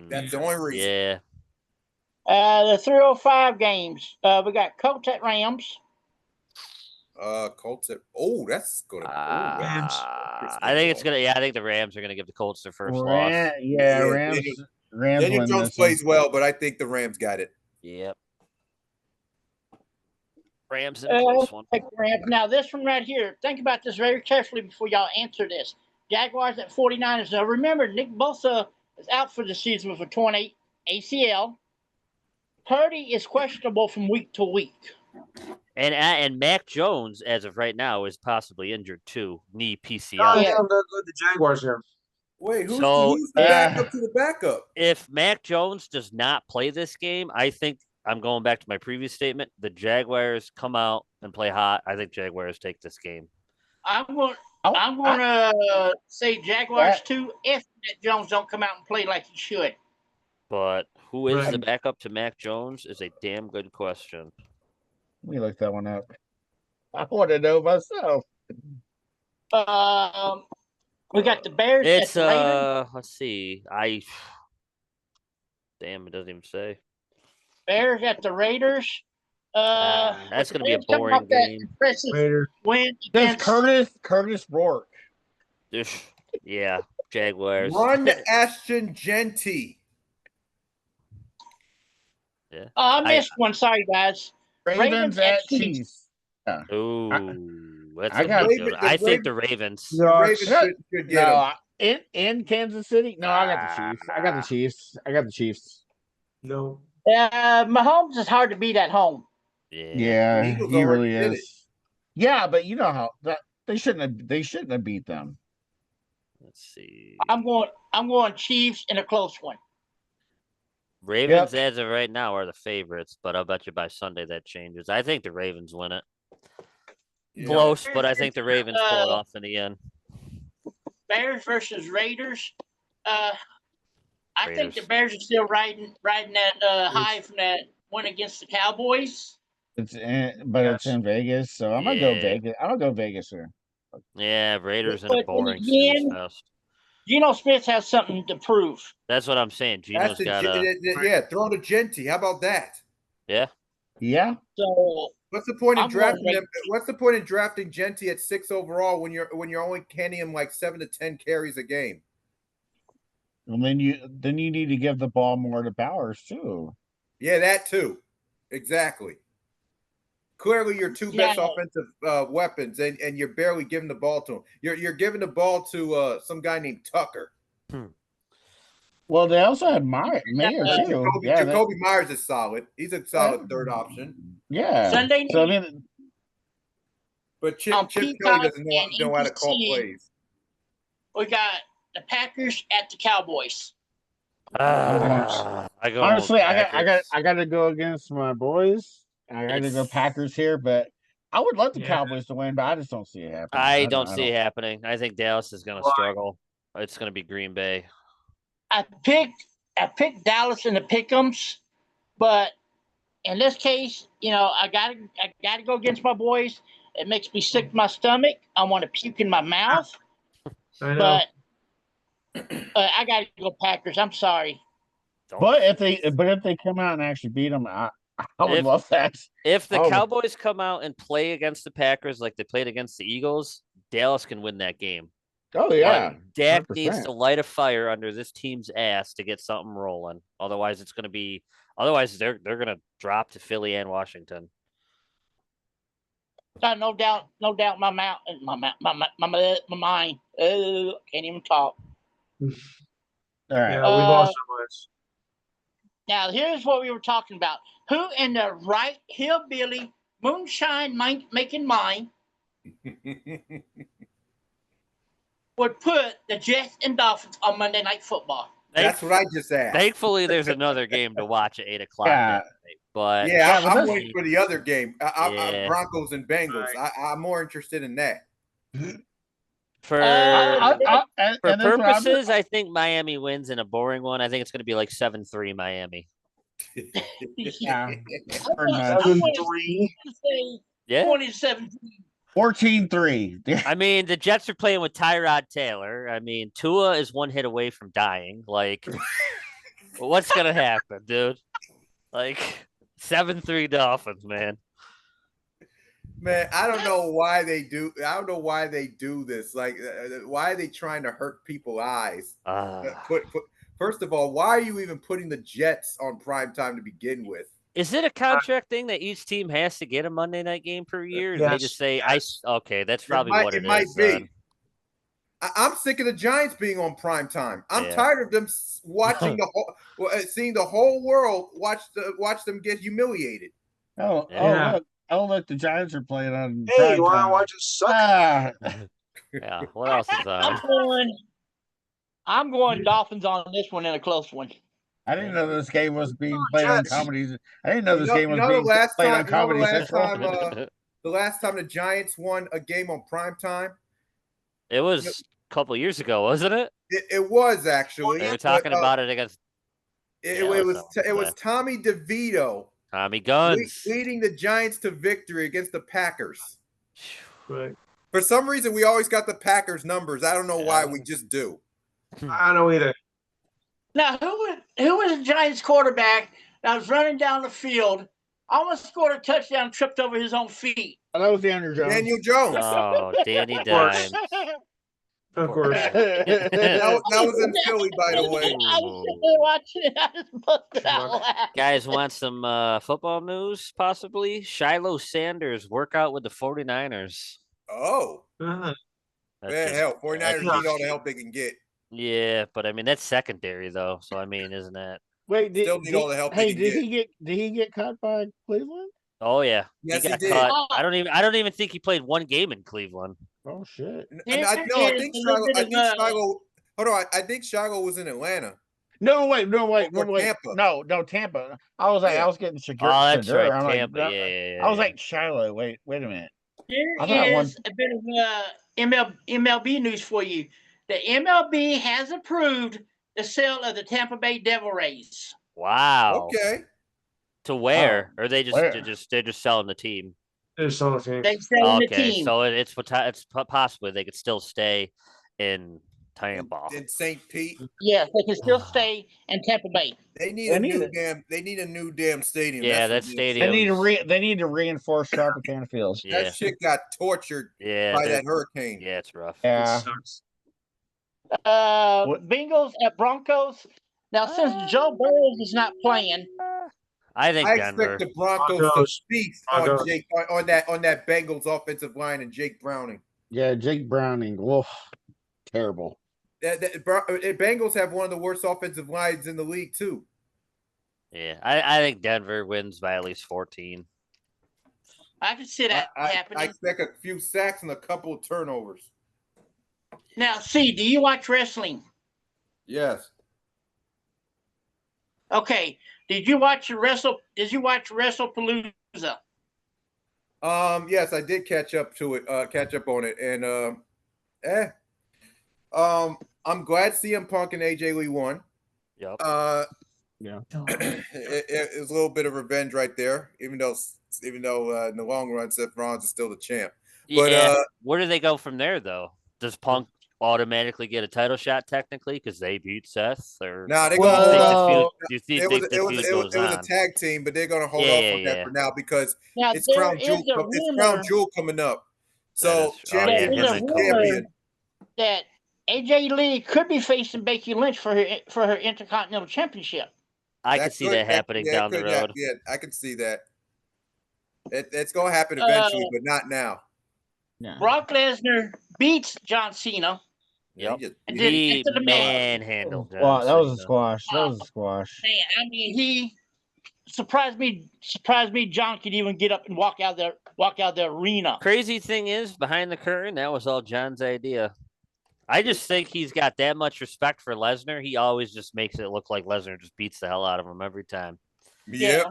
That's the only reason. Yeah. The 305 games. We got Colts at Rams. Colts at that's gonna. I think it's gonna. Yeah, I think the Rams are gonna give the Colts their first loss. Yeah, Rams. Daniel Jones plays well, but I think the Rams got it. Yep. Rams in a close one. Rams. Now this one right here. Think about this very carefully before y'all answer this. Jaguars at 49ers. Now remember, Nick Bosa is out for the season with a torn ACL. Purdy is questionable from week to week. And Mac Jones, as of right now, is possibly injured too, knee PCL. Oh, yeah, the Jaguars here. Wait, who's the backup to the backup? If Mac Jones does not play this game, I think I'm going back to my previous statement. The Jaguars come out and play hot. I think Jaguars take this game. I'm going to say Jaguars too if Mac Jones don't come out and play like he should. But who is the backup to Mac Jones is a damn good question. Let me look that one up. I want to know myself. We got the Bears. It's let's see. Damn, it doesn't even say. Bears at the Raiders. That's gonna be a boring game. Raiders win against Curtis Rourke. Yeah, Jaguars. Run Ashton Genty. Yeah. I missed one. Sorry, guys. Ravens at Chiefs. Yeah. Ooh, that's good. I think the Ravens. Should get in Kansas City. No, I got the Chiefs. I got the Chiefs. No. Mahomes is hard to beat at home. Yeah, he really is. Yeah, but you know how that they shouldn't have beat them. Let's see. I'm going Chiefs in a close one. Ravens, as of right now, are the favorites, but I'll bet you by Sunday that changes. I think the Ravens win it. Close, but I think the Ravens pull it off in the end. Bears versus Raiders. I think the Bears are still riding that high from that win against the Cowboys. It's in Vegas, so I'm gonna go Vegas. I'm gonna go Vegas here. Yeah, Raiders in a boring snooze fest. Geno Smith has something to prove. That's what I'm saying. Geno's got throw to Genty. How about that? Yeah. Yeah. So what's the point in drafting him? What's the point in drafting Genty at 6 overall when you're only handing him like 7 to 10 carries a game? And then you need to give the ball more to Bowers too. Yeah, that too. Exactly. Clearly, your two best offensive weapons, and you're barely giving the ball to him. You're giving the ball to some guy named Tucker. Well, they also had Mayer too. Jacoby Myers is solid. He's a solid third option. Yeah. Sunday. So, I mean, but Chip Kelly doesn't know how to call plays. We got the Packers at the Cowboys. Honestly, I got to go against my boys. I got to go Packers here, but I would love the Cowboys to win, but I just don't see it happening. I don't see it happening. I think Dallas is going to struggle. It's going to be Green Bay. I picked Dallas in the pick'ems, but in this case, I gotta go against my boys. It makes me sick to my stomach. I want to puke in my mouth. But I gotta go Packers. I'm sorry. But if they come out and actually beat them, I would love that. If the Cowboys come out and play against the Packers like they played against the Eagles, Dallas can win that game. Oh yeah, but Dak needs to light a fire under this team's ass to get something rolling. Otherwise, it's going to be. Otherwise, they're going to drop to Philly and Washington. No doubt, my mind. Can't even talk. All right, yeah, we lost so much. Now, here's what we were talking about. Who in the right hillbilly moonshine making mind would put the Jets and Dolphins on Monday Night Football? That's what I just asked. Thankfully, there's another game to watch at 8 o'clock. Yeah. But I'm waiting for the other game. Broncos and Bengals. I'm more interested in that. For purposes, I think Miami wins in a boring one. I think it's going to be like 7-3 Miami. Yeah. 7-3. Yeah. 27. 14-3. I mean, the Jets are playing with Tyrod Taylor. I mean, Tua is one hit away from dying. Like, what's going to happen, dude? Like, 7-3 Dolphins, man. Man, I don't know why they do. I don't know why they do this. Like, why are they trying to hurt people's eyes? First of all, why are you even putting the Jets on prime time to begin with? Is it a contract thing that each team has to get a Monday night game per year? Yes, they just say, okay, that's probably what it might be. I'm sick of the Giants being on prime time. I'm tired of them watching seeing the whole world watch them get humiliated. Look, the Giants are playing on. Hey, you want to watch us suck? Yeah. What else is on? I'm going Dolphins on this one in a close one. I didn't know this game was being played on comedies. I didn't know this game was being played on Comedy Central. The last time the Giants won a game on prime time, it was a couple years ago, wasn't it? It was actually. They were talking about it against. It was Tommy DeVito. Tommy Guns leading the Giants to victory against the Packers. Right. For some reason, we always got the Packers numbers. I don't know why. We just do. I don't know either. Now, who was the Giants quarterback that was running down the field, almost scored a touchdown, tripped over his own feet? That was Daniel Jones. Daniel Jones. Oh, Danny Dimes. Of course. that was in Philly, by the way. I was sitting there watching it. I just busted out laughing. Guys want some football news, possibly? Shiloh Sanders workout with the 49ers. Oh. Man, hell, 49ers need all the help they can get. Yeah, but I mean, that's secondary, though. So, I mean, isn't that? Wait, still need all the help did he get cut by Cleveland? Oh, yeah. Yes, he got cut. I don't even think he played one game in Cleveland. Oh shit! I think Shiloh. Hold on, I think Shiloh was in Atlanta. No, wait. Tampa. No, Tampa. I was getting Shadur. Oh, that's right, I'm Tampa. Like, yeah. I was like Shiloh. Wait a minute. There is a bit of MLB news for you. The MLB has approved the sale of the Tampa Bay Devil Rays. Wow. Okay. To where? Or they're just selling the team? They're selling the team. They're selling the team. So it's possibly they could still stay in Tampa. In St. Pete. Yes, they can still stay in Tampa Bay. They need a new damn stadium. Yeah, that stadium. They need to reinforce Tropicana Fields. Yeah. That shit got tortured by that hurricane. Yeah, it's rough. Yeah. Bengals at Broncos. Now, since Joe Burrow is not playing, I expect the Broncos to feast on that Bengals offensive line and Jake Browning. Yeah, Jake Browning. Woof. Terrible. Bengals have one of the worst offensive lines in the league too. Yeah, I think Denver wins by at least 14. I can see that happening. I expect a few sacks and a couple of turnovers. Now, do you watch wrestling? Yes. Okay. Did you watch WrestlePalooza? Yes, I did catch up on it, and I'm glad CM Punk and AJ Lee won. Yep. Yeah. It was a little bit of revenge right there, even though in the long run, Seth Rollins is still the champ. Yeah. Where do they go from there, though? Does Punk automatically get a title shot technically because they beat Seth? Or no, they're do gonna you hold think off. do you think the feud goes It was a on? tag team, but they're gonna hold Yeah, off yeah, on that yeah. for now because Now it's there Crown is Jewel. a It's Crown rumor. Jewel coming up. That So is true. Oh, yeah, champion him versus and rumor champion. that AJ Lee could be facing Becky Lynch for her Intercontinental Championship. I could see that happening down the road. Yeah, I can see that. It's gonna happen eventually, but not now. No. Brock Lesnar beats John Cena. Yep. And then He after the match, manhandled John Wow, that was a Cena. squash. That was a squash. man, I mean, he surprised me. John could even get up and walk out the arena. Crazy thing is, behind the curtain, that was all John's idea. I just think he's got that much respect for Lesnar. He always just makes it look like Lesnar just beats the hell out of him every time. Yep.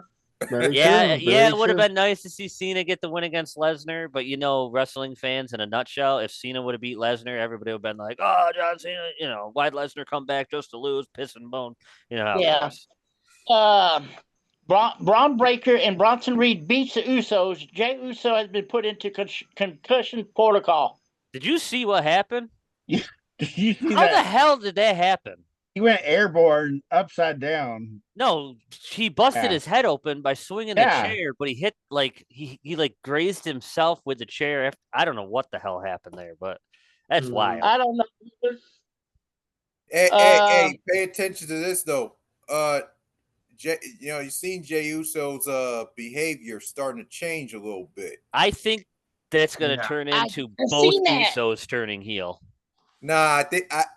Very Yeah, true, yeah, very it would have true. been nice to see Cena get the win against Lesnar, but wrestling fans in a nutshell, if Cena would have beat Lesnar, everybody would have been like, "Oh, John Cena, why'd Lesnar come back just to lose, piss and bone?" You know how it goes. Braun Breaker and Bronson Reed beats the Usos. Jey Uso has been put into concussion protocol. Did you see what happened? Did you see How the hell did that happen? He went airborne upside down. No, he busted his head open by swinging the chair, but he hit he grazed himself with the chair. I don't know what the hell happened there, but that's wild. I don't know. Hey, pay attention to this though. You've seen Jey Uso's behavior starting to change a little bit. I think that's going to turn into both Usos turning heel. Nah,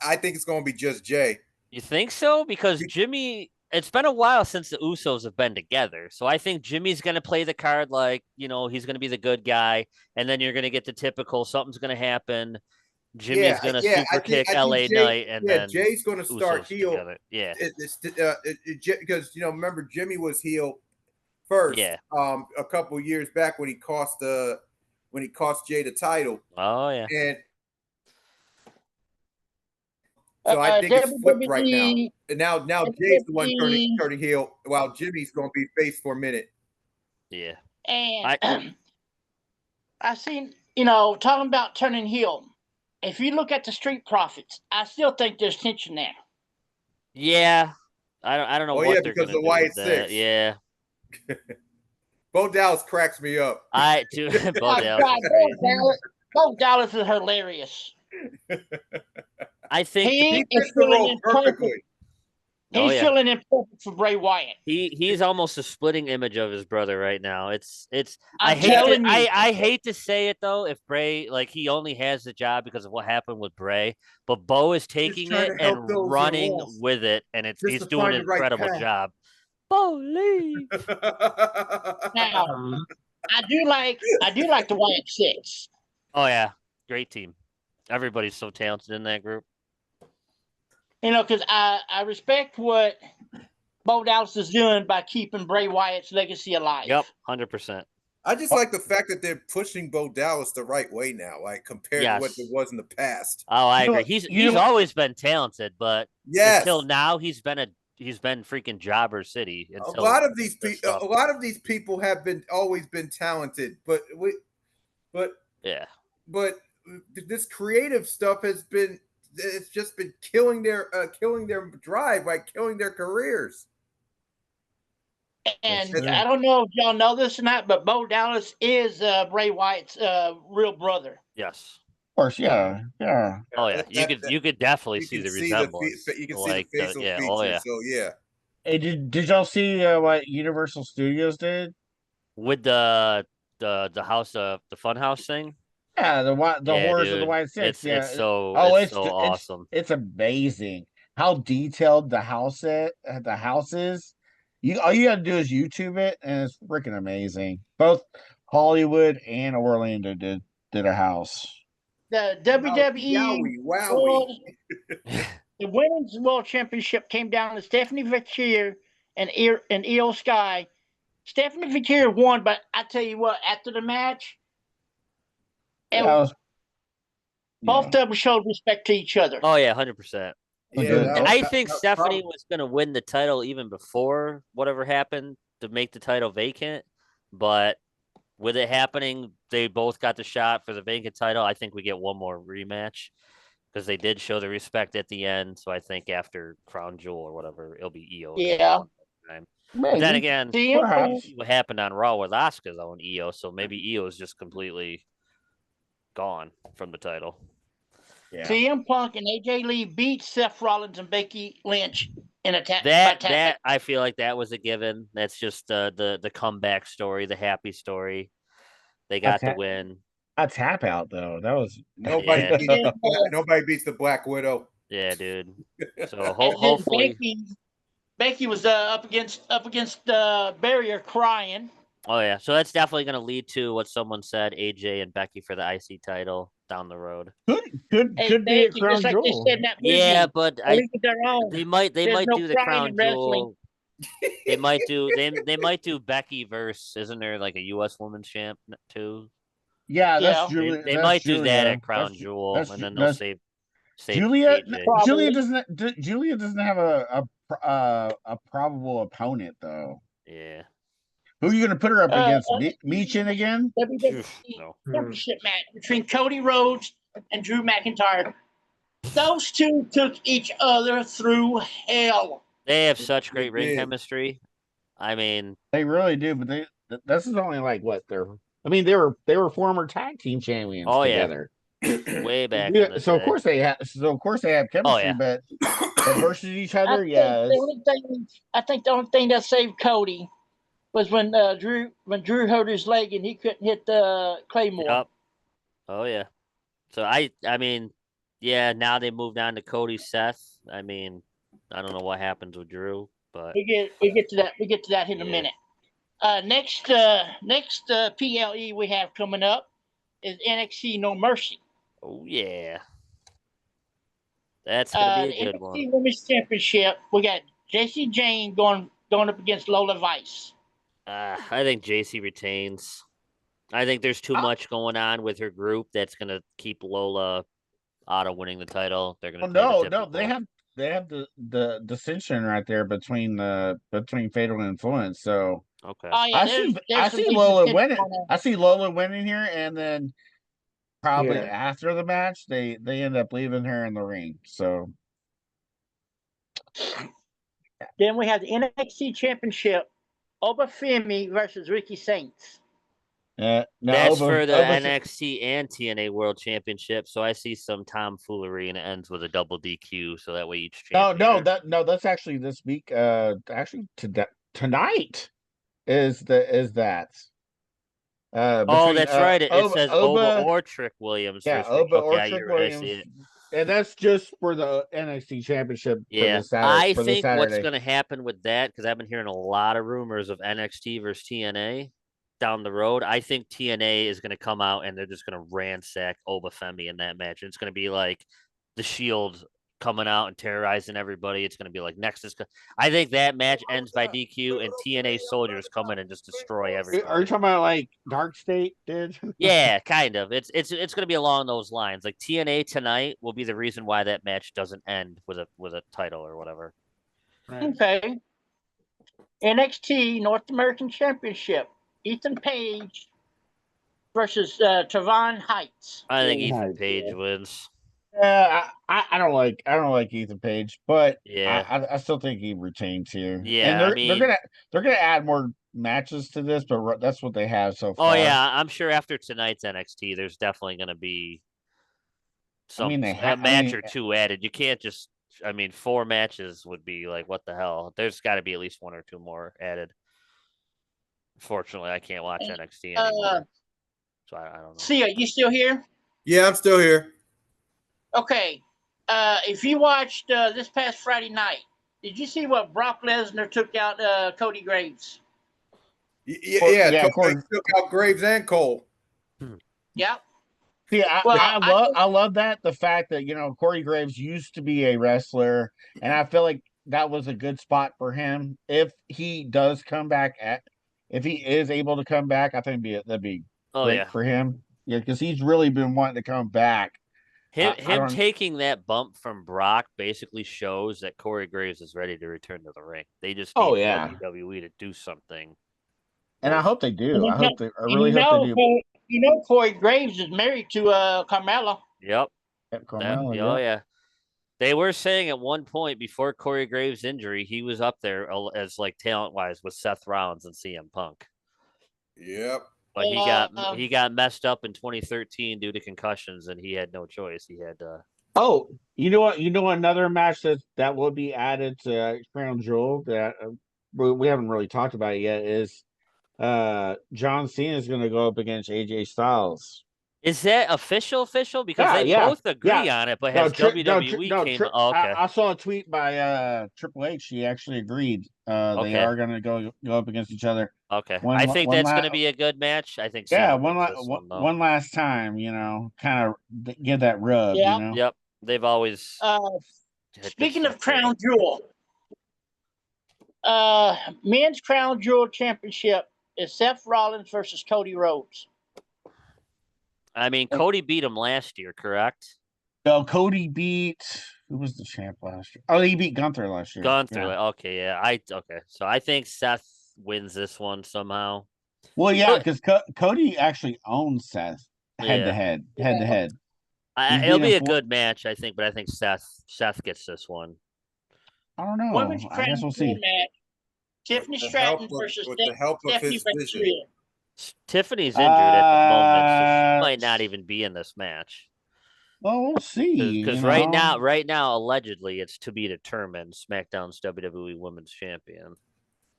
I think it's going to be just Jey. You think so? Because Jimmy, it's been a while since the Usos have been together. So I think Jimmy's going to play the card like, he's going to be the good guy. And then you're going to get the typical, something's going to happen. Jimmy's going to super kick LA Knight. And then Jay's going to start Usos heel. Together. Yeah. Because, remember, Jimmy was heel first. Yeah. A couple years back when he cost Jay the title. Oh, yeah. And so I think it's flipped right now. And now Jay's the one turning heel while Jimmy's going to be face for a minute. Yeah. And I've seen, talking about turning heel. If you look at the Street Profits, I still think there's tension there. Yeah. I don't know what they're going to do with that. Yeah. Bo Dallas cracks me up. Bo Dallas. Bo Dallas is hilarious. I think he fits the role perfectly. He's filling in perfect for Bray Wyatt. He's almost a splitting image of his brother right now. I hate to say it though, if Bray, he only has the job because of what happened with Bray, but Bo is taking it and running with it, and he's doing an incredible job. Bo, leave. Now, I do like the Wyatt Six. Oh yeah, great team. Everybody's so talented in that group. Because I respect what Bo Dallas is doing by keeping Bray Wyatt's legacy alive. Yep, 100%. I just like the fact that they're pushing Bo Dallas the right way now, compared to what it was in the past. Oh, I agree. He's always been talented, but until now he's been freaking Jobber City. A lot of these people have always been talented, but this creative stuff it's just been killing their drive, killing their careers. And I don't know if y'all know this or not, but Bo Dallas is Bray Wyatt's real brother. Yes. Of course, yeah. Oh yeah, you could definitely see the resemblance. You can see the facial features. Oh yeah. So yeah. Hey, did y'all see what Universal Studios did with the house, the Funhouse thing? Yeah, the horrors of the White Six. It's so awesome. It's amazing how detailed the house is. All you gotta do is YouTube it, and it's freaking amazing. Both Hollywood and Orlando did a house. The WWE the Women's World Championship came down to Stephanie Vaquer and Io Sky. Stephanie Vaquer won, but I tell you what, after the match, both of them showed respect to each other. Oh yeah, 100%. Yeah, I think Stephanie was going to win the title even before whatever happened to make the title vacant, but with it happening, they both got the shot for the vacant title. I think we get one more rematch because they did show the respect at the end. So I think after Crown Jewel or whatever, it'll be EO. Yeah. But then again, perhaps what happened on Raw with Asuka's own EO, so maybe EO is just completely gone from the title. Yeah. CM Punk and AJ Lee beat Seth Rollins and Becky Lynch in a tap. That I feel like that was a given. That's just the comeback story, the happy story. They got the win. A tap out though. That was nobody beats the Black Widow. Yeah, dude. So hopefully Becky was up against barrier crying. Oh yeah, so that's definitely going to lead to what someone said: AJ and Becky for the IC title down the road. Could be a Crown Jewel. Yeah, but they might do the Crown Jewel. They might do Becky versus. Isn't there like a U.S. Women's champ too? Yeah, that's Julia. They might do that at Crown Jewel, and then they'll save Julia. Julia doesn't have a probable opponent though. Yeah. Who are you going to put her up against? Michin again? Championship match between Cody Rhodes and Drew McIntyre. Those two took each other through hell. They have such great ring chemistry. I mean, they really do. But this is only like what they're. I mean, they were former tag team champions together. Yeah. Way back. Yeah, so of course they have. So of course they have chemistry, but versus each other, I think the only thing that saved Cody was when Drew hurt his leg and he couldn't hit the Claymore. Yep. Oh yeah. So I mean, yeah. Now they moved on to Cody Seth. I mean, I don't know what happens with Drew, but we get to that. We get to that in a minute. Next PLE we have coming up is NXT No Mercy. Oh yeah. That's gonna be a good one. NXT Women's Championship. We got JC Jane going up against Lola Vice. I think JC retains. I think there's too much going on with her group that's gonna keep Lola out of winning the title. They're gonna they have the dissension right there between Fatal Influence. So okay, I see Lola winning. I see Lola winning here, and then probably after the match they end up leaving her in the ring. So then we have the NXT Championship. Obafemi versus Ricky Saints. That's for the NXT and TNA World Championship. So I see some tomfoolery and it ends with a double DQ. So that way each champion. That's actually this week. Actually tonight is that. That's right. It says Oba or Trick Williams. Yeah, Oba or Trick Williams. And that's just for the NXT Championship. Yeah, I think what's going to happen with that, because I've been hearing a lot of rumors of NXT versus TNA down the road. I think TNA is going to come out and they're just going to ransack Obafemi in that match. It's going to be like the Shield coming out and terrorizing everybody. It's going to be like Nexus. I think that match ends by DQ and TNA soldiers come in and just destroy everybody. Are you talking about like Dark State did? Yeah, kind of. It's going to be along those lines. Like TNA tonight will be the reason why that match doesn't end with a title or whatever. Right. Okay. NXT North American Championship. Ethan Page versus Trevon Heights. I think Ethan Page wins. Yeah, I don't like Ethan Page, but I still think he retains here. Yeah, and they're gonna add more matches to this, but that's what they have so far. Oh yeah, I'm sure after tonight's NXT, there's definitely gonna be a match or two added. You can't just. 4 matches would be like, what the hell? There's got to be at least 1 or 2 more added. Fortunately, I can't watch NXT anymore, so I don't know. Sia, you still here? Yeah, I'm still here. Okay, if you watched this past Friday night, did you see what Brock Lesnar took out Cody Graves? Yeah, Cody took out Graves and Cole. Yep. See, I love that, the fact that Corey Graves used to be a wrestler, and I feel like that was a good spot for him. If he does come back if he is able to come back, I think that'd be great for him. Yeah, because he's really been wanting to come back. Him taking that bump from Brock basically shows that Corey Graves is ready to return to the ring. They just need WWE to do something. And I hope they do. I really hope they do. Corey Graves is married to Carmella. Yep. Carmella, Oh yeah. They were saying at one point before Corey Graves' injury, he was up there as like talent wise with Seth Rollins and CM Punk. Yep. But he got messed up in 2013 due to concussions, and he had no choice. He had Oh, you know what? You know another match that will be added to Crown Jewel that we haven't really talked about it yet is John Cena is going to go up against AJ Styles. Is that official? Because they both agree on it, but has WWE came? Oh, okay. I saw a tweet by Triple H. He actually agreed. They are going to go up against each other. Okay, I think that's going to be a good match. I think. Yeah, one last time, kind of give that rub. Yep. Yep. They've always. Speaking of Crown Jewel, men's Crown Jewel Championship is Seth Rollins versus Cody Rhodes. I mean, Cody beat him last year, correct? No, Cody beat who was the champ last year? Oh, he beat Gunther last year. Okay, yeah. Okay. So I think Seth wins this one somehow. Well, yeah, because Cody actually owns Seth head to head. It'll be a good match, I think, but I think Seth gets this one. I don't know. Women's I guess we'll see. Match, Tiffany Stratton versus with the help of his vision. Tiffany's injured at the moment, so she might not even be in this match. Well, we'll see. Because right now, allegedly, it's to be determined. SmackDown's WWE Women's Champion.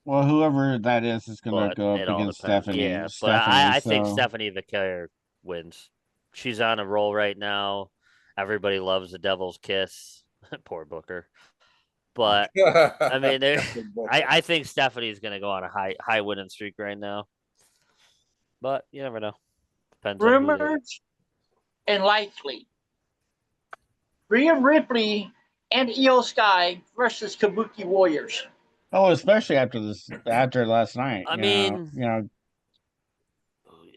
Well, whoever that is going to go up against Stephanie. Yeah, but I think Stephanie Vicaire wins. She's on a roll right now. Everybody loves the Devil's Kiss. Poor Booker. But I mean, I think Stephanie's going to go on a high winning streak right now. But you never know. Depends. Rumors and likely. Rhea Ripley and Io Sky versus Kabuki Warriors. Oh, especially after last night. I mean,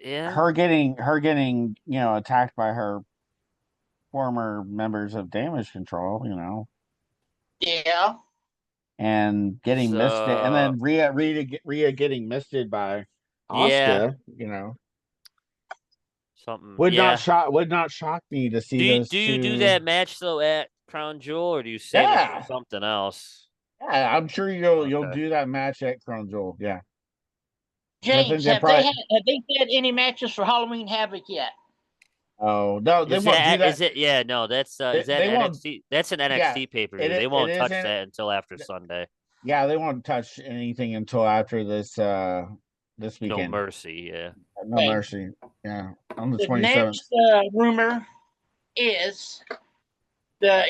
yeah, her getting attacked by her former members of Damage Control. Yeah. And getting misted, and then Rhea getting misted by Asuka, something would not shock me to see. Do you do that match though at Crown Jewel, or do you save it for something else? Yeah, I'm sure you'll do that match at Crown Jewel. Yeah. James, have they had any matches for Halloween Havoc yet? Oh no, they won't do that. Is it? Yeah, no, that's is that NXT? That's an NXT pay-per-view. They won't touch that until after Sunday. Yeah, they won't touch anything until after this weekend. No Mercy, yeah. No Mercy, yeah. On the 27th. Next rumor is the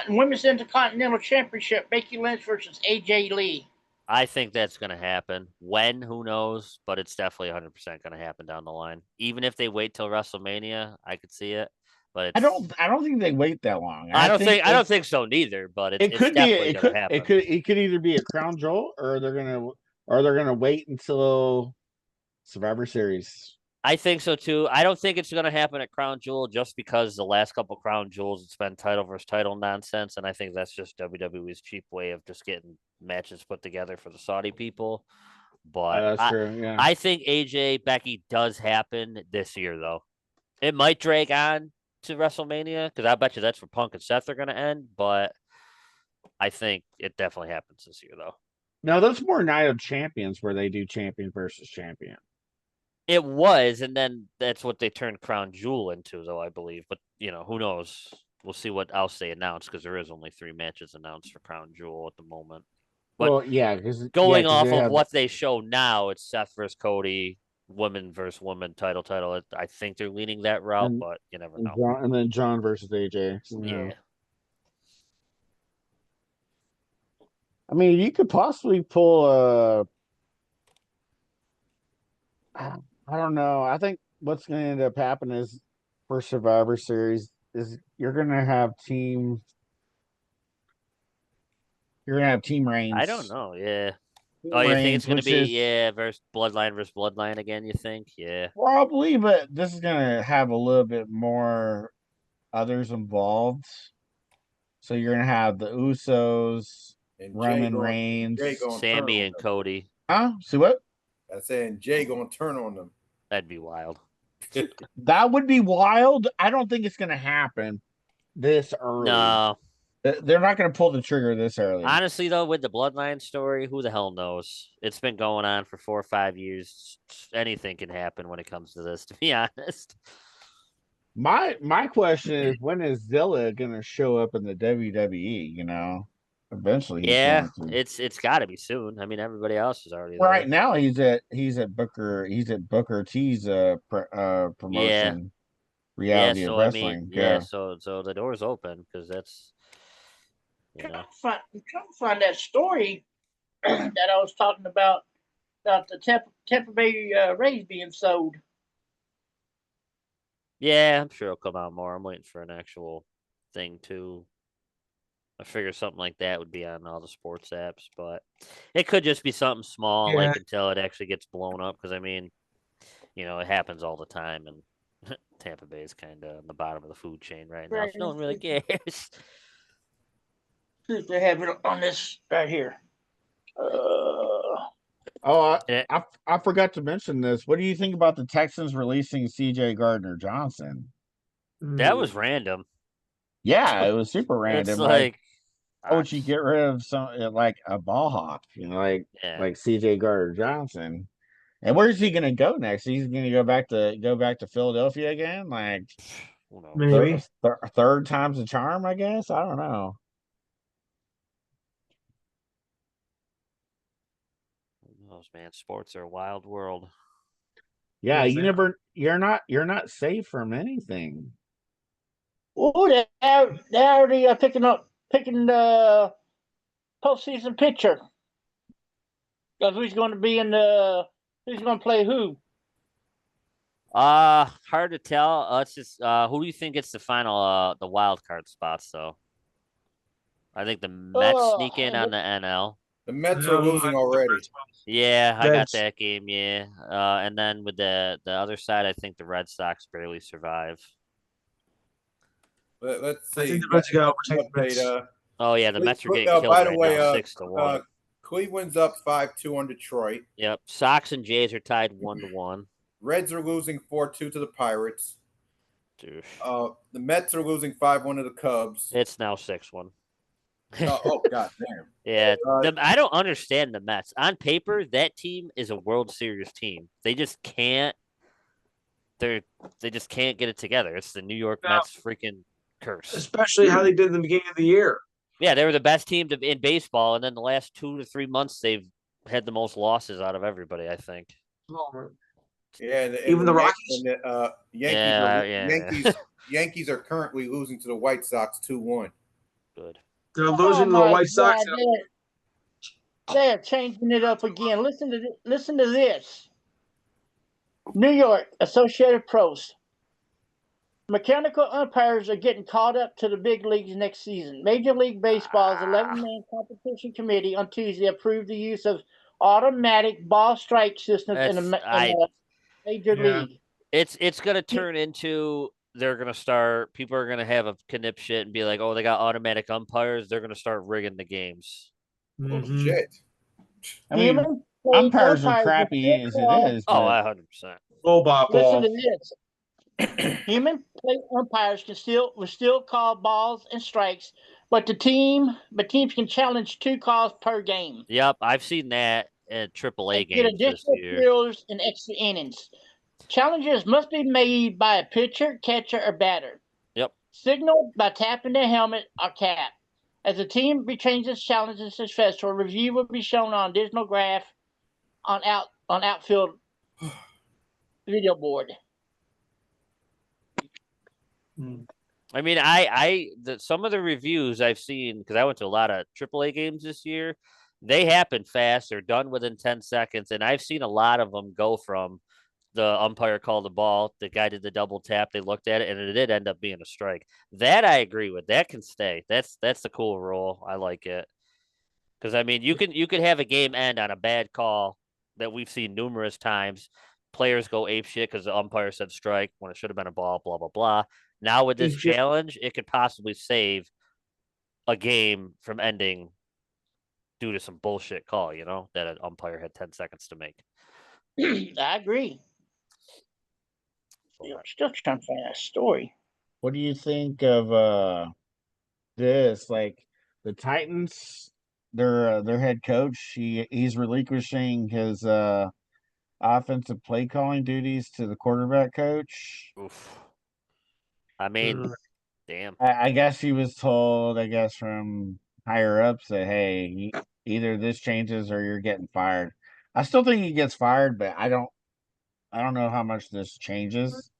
Women's Intercontinental Championship, Becky Lynch versus AJ Lee. I think that's going to happen. When? Who knows? But it's definitely 100% going to happen down the line. Even if they wait till WrestleMania, I could see it. But I don't think they wait that long. I don't think so neither. But it could definitely going to happen. It could either be a Crown Jewel or they're gonna wait until Survivor Series. I think so too. I don't think it's going to happen at Crown Jewel just because the last couple Crown Jewels it's been title versus title nonsense, and I think that's just WWE's cheap way of just getting matches put together for the Saudi people. But that's true. Yeah. I think AJ Becky does happen this year though. It might drag on to WrestleMania because I bet you that's where Punk and Seth are going to end. But I think it definitely happens this year though. No, that's more Night of Champions where they do champion versus champion. It was, and then that's what they turned Crown Jewel into, though, I believe. But, who knows? We'll see what else they announce, because there is only 3 matches announced for Crown Jewel at the moment. But well, yeah, because going off of what they show now, it's Seth versus Cody, woman versus woman, title. I think they're leaning that route, but you never know. And then John versus AJ. Yeah. I mean, you could possibly pull I don't know. I think what's going to end up happening is for Survivor Series is you're going to have team reigns. I don't know. Yeah. You think it's going to be versus Bloodline again? You think? Yeah. Probably, but this is going to have a little bit more others involved. So you're going to have the Usos, and Roman Reigns, Sammy, and Cody. Huh? See what? I'm saying Jay going to turn on them. That'd be wild. That would be wild. I don't think it's going to happen. this early. No. They're not going to pull the trigger this early. Honestly, though, with the Bloodline story, who the hell knows? It's been going on for 4 or 5 years. Anything can happen when it comes to this, to be honest. My question is, when is Zilla going to show up in the WWE? You know, eventually. It's got to be soon. I mean, everybody else is already right there. now. He's at Booker T's promotion. Reality of Wrestling. So the door's open because that's. I'm trying to find that story that I was talking about the Tampa Bay Rays being sold. Yeah, I'm sure it'll come out more. I'm waiting for an actual thing too. I figure something like that would be on all the sports apps, but it could just be something small, like until it actually gets blown up. Because I mean, it happens all the time, and Tampa Bay is kind of on the bottom of the food chain right now. So no one really cares. They have it on this right here. I forgot to mention this. What do you think about the Texans releasing C.J. Gardner-Johnson? That was random. Yeah, it was super random. It's like, how would you get rid of like a ball hawk? Like C.J. Gardner-Johnson. And where's he going to go next? He's going to go back to Philadelphia again, like maybe third time's a charm, I guess. I don't know. Man, sports are a wild world. Yeah, you're not safe from anything. Oh, they're already picking the postseason pitcher. Because who's going to be who's going to play who? Hard to tell. Let's just who do you think gets the final the wild card spots though? I think the Mets sneak in on the NL. The Mets are losing already. Yeah, I got that game. Yeah, and then with the other side, I think the Red Sox barely survive. Let's see. I think the Mets got overtaken. Oh yeah, the Mets are getting killed right now, 6-1. Cleveland's up 5-2 on Detroit. Yep, Sox and Jays are tied 1-1. Reds are losing 4-2 to the Pirates. Dude. The Mets are losing 5-1 to the Cubs. It's now 6-1. Oh god damn. Yeah, I don't understand the Mets. On paper, that team is a World Series team. They just can't. They just can't get it together. It's the New York Mets freaking curse. Especially how they did in the beginning of the year. Yeah, they were the best team in baseball, and then the last 2 to 3 months they've had the most losses out of everybody. I think. Yeah, even the Rockies. Yankees are currently losing to the White Sox 2-1. Good. They're losing to the White Sox. They're changing it up again. Listen to this. New York Associated Press. Mechanical umpires are getting caught up to the big leagues next season. Major League Baseball's 11-man competition committee on Tuesday approved the use of automatic ball strike systems in a major league. It's going to turn into they're going to start. People are going to have a knip shit and be like, "Oh, they got automatic umpires. They're going to start rigging the games." Oh shit! I mean, umpires are crappy as it is. Oh, 100%. Listen to this. Human plate umpires will still call balls and strikes, but teams can challenge 2 calls per game. Yep, I've seen that at AAA games get additional thrills and extra innings. Challenges must be made by a pitcher, catcher, or batter. Yep. Signaled by tapping their helmet or cap. As the team retains its challenge and successful, a review will be shown on digital graph on outfield video board. I mean, some of the reviews I've seen, because I went to a lot of AAA games this year, they happen fast. They're done within 10 seconds. And I've seen a lot of them go from the umpire called the ball, the guy did the double tap, they looked at it, and it did end up being a strike. That I agree with. That can stay. That's the cool rule. I like it. Because, I mean, you could have a game end on a bad call that we've seen numerous times. Players go apeshit because the umpire said strike when it should have been a ball, blah, blah, blah. Now with this challenge, it could possibly save a game from ending due to some bullshit call, that an umpire had 10 seconds to make. I agree. I'm still trying to find that story. what do you think of this? Like the Titans, their head coach, he's relinquishing his offensive play calling duties to the quarterback coach. Oof. I mean, damn. I guess he was told, I guess, from higher ups that, hey, either this changes or you're getting fired. I still think he gets fired, but I don't know how much this changes.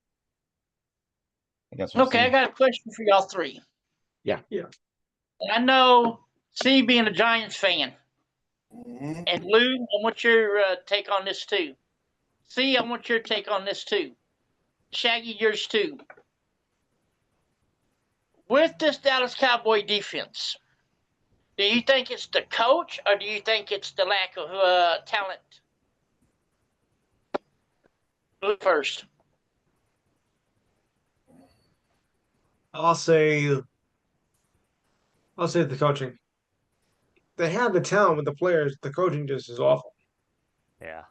I guess we'll see. I got a question for y'all three. Yeah. And I know, C being a Giants fan, and Lou, I want your take on this too. C, I want your take on this too. Shaggy, yours too. With this Dallas Cowboy defense, do you think it's the coach or do you think it's the lack of talent? Lou first. I'll say the coaching. They have the talent with the players. The coaching just is awful. Yeah.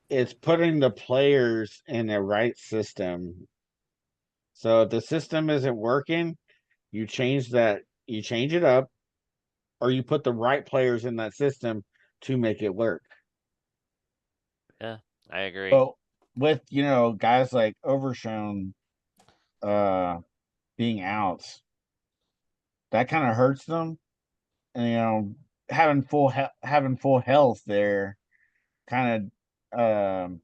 It's putting the players in the right system. So if the system isn't working, you change it up, or you put the right players in that system to make it work. Yeah, I agree. But with, guys like Overshown being out, that kind of hurts them. And, having full health there kind of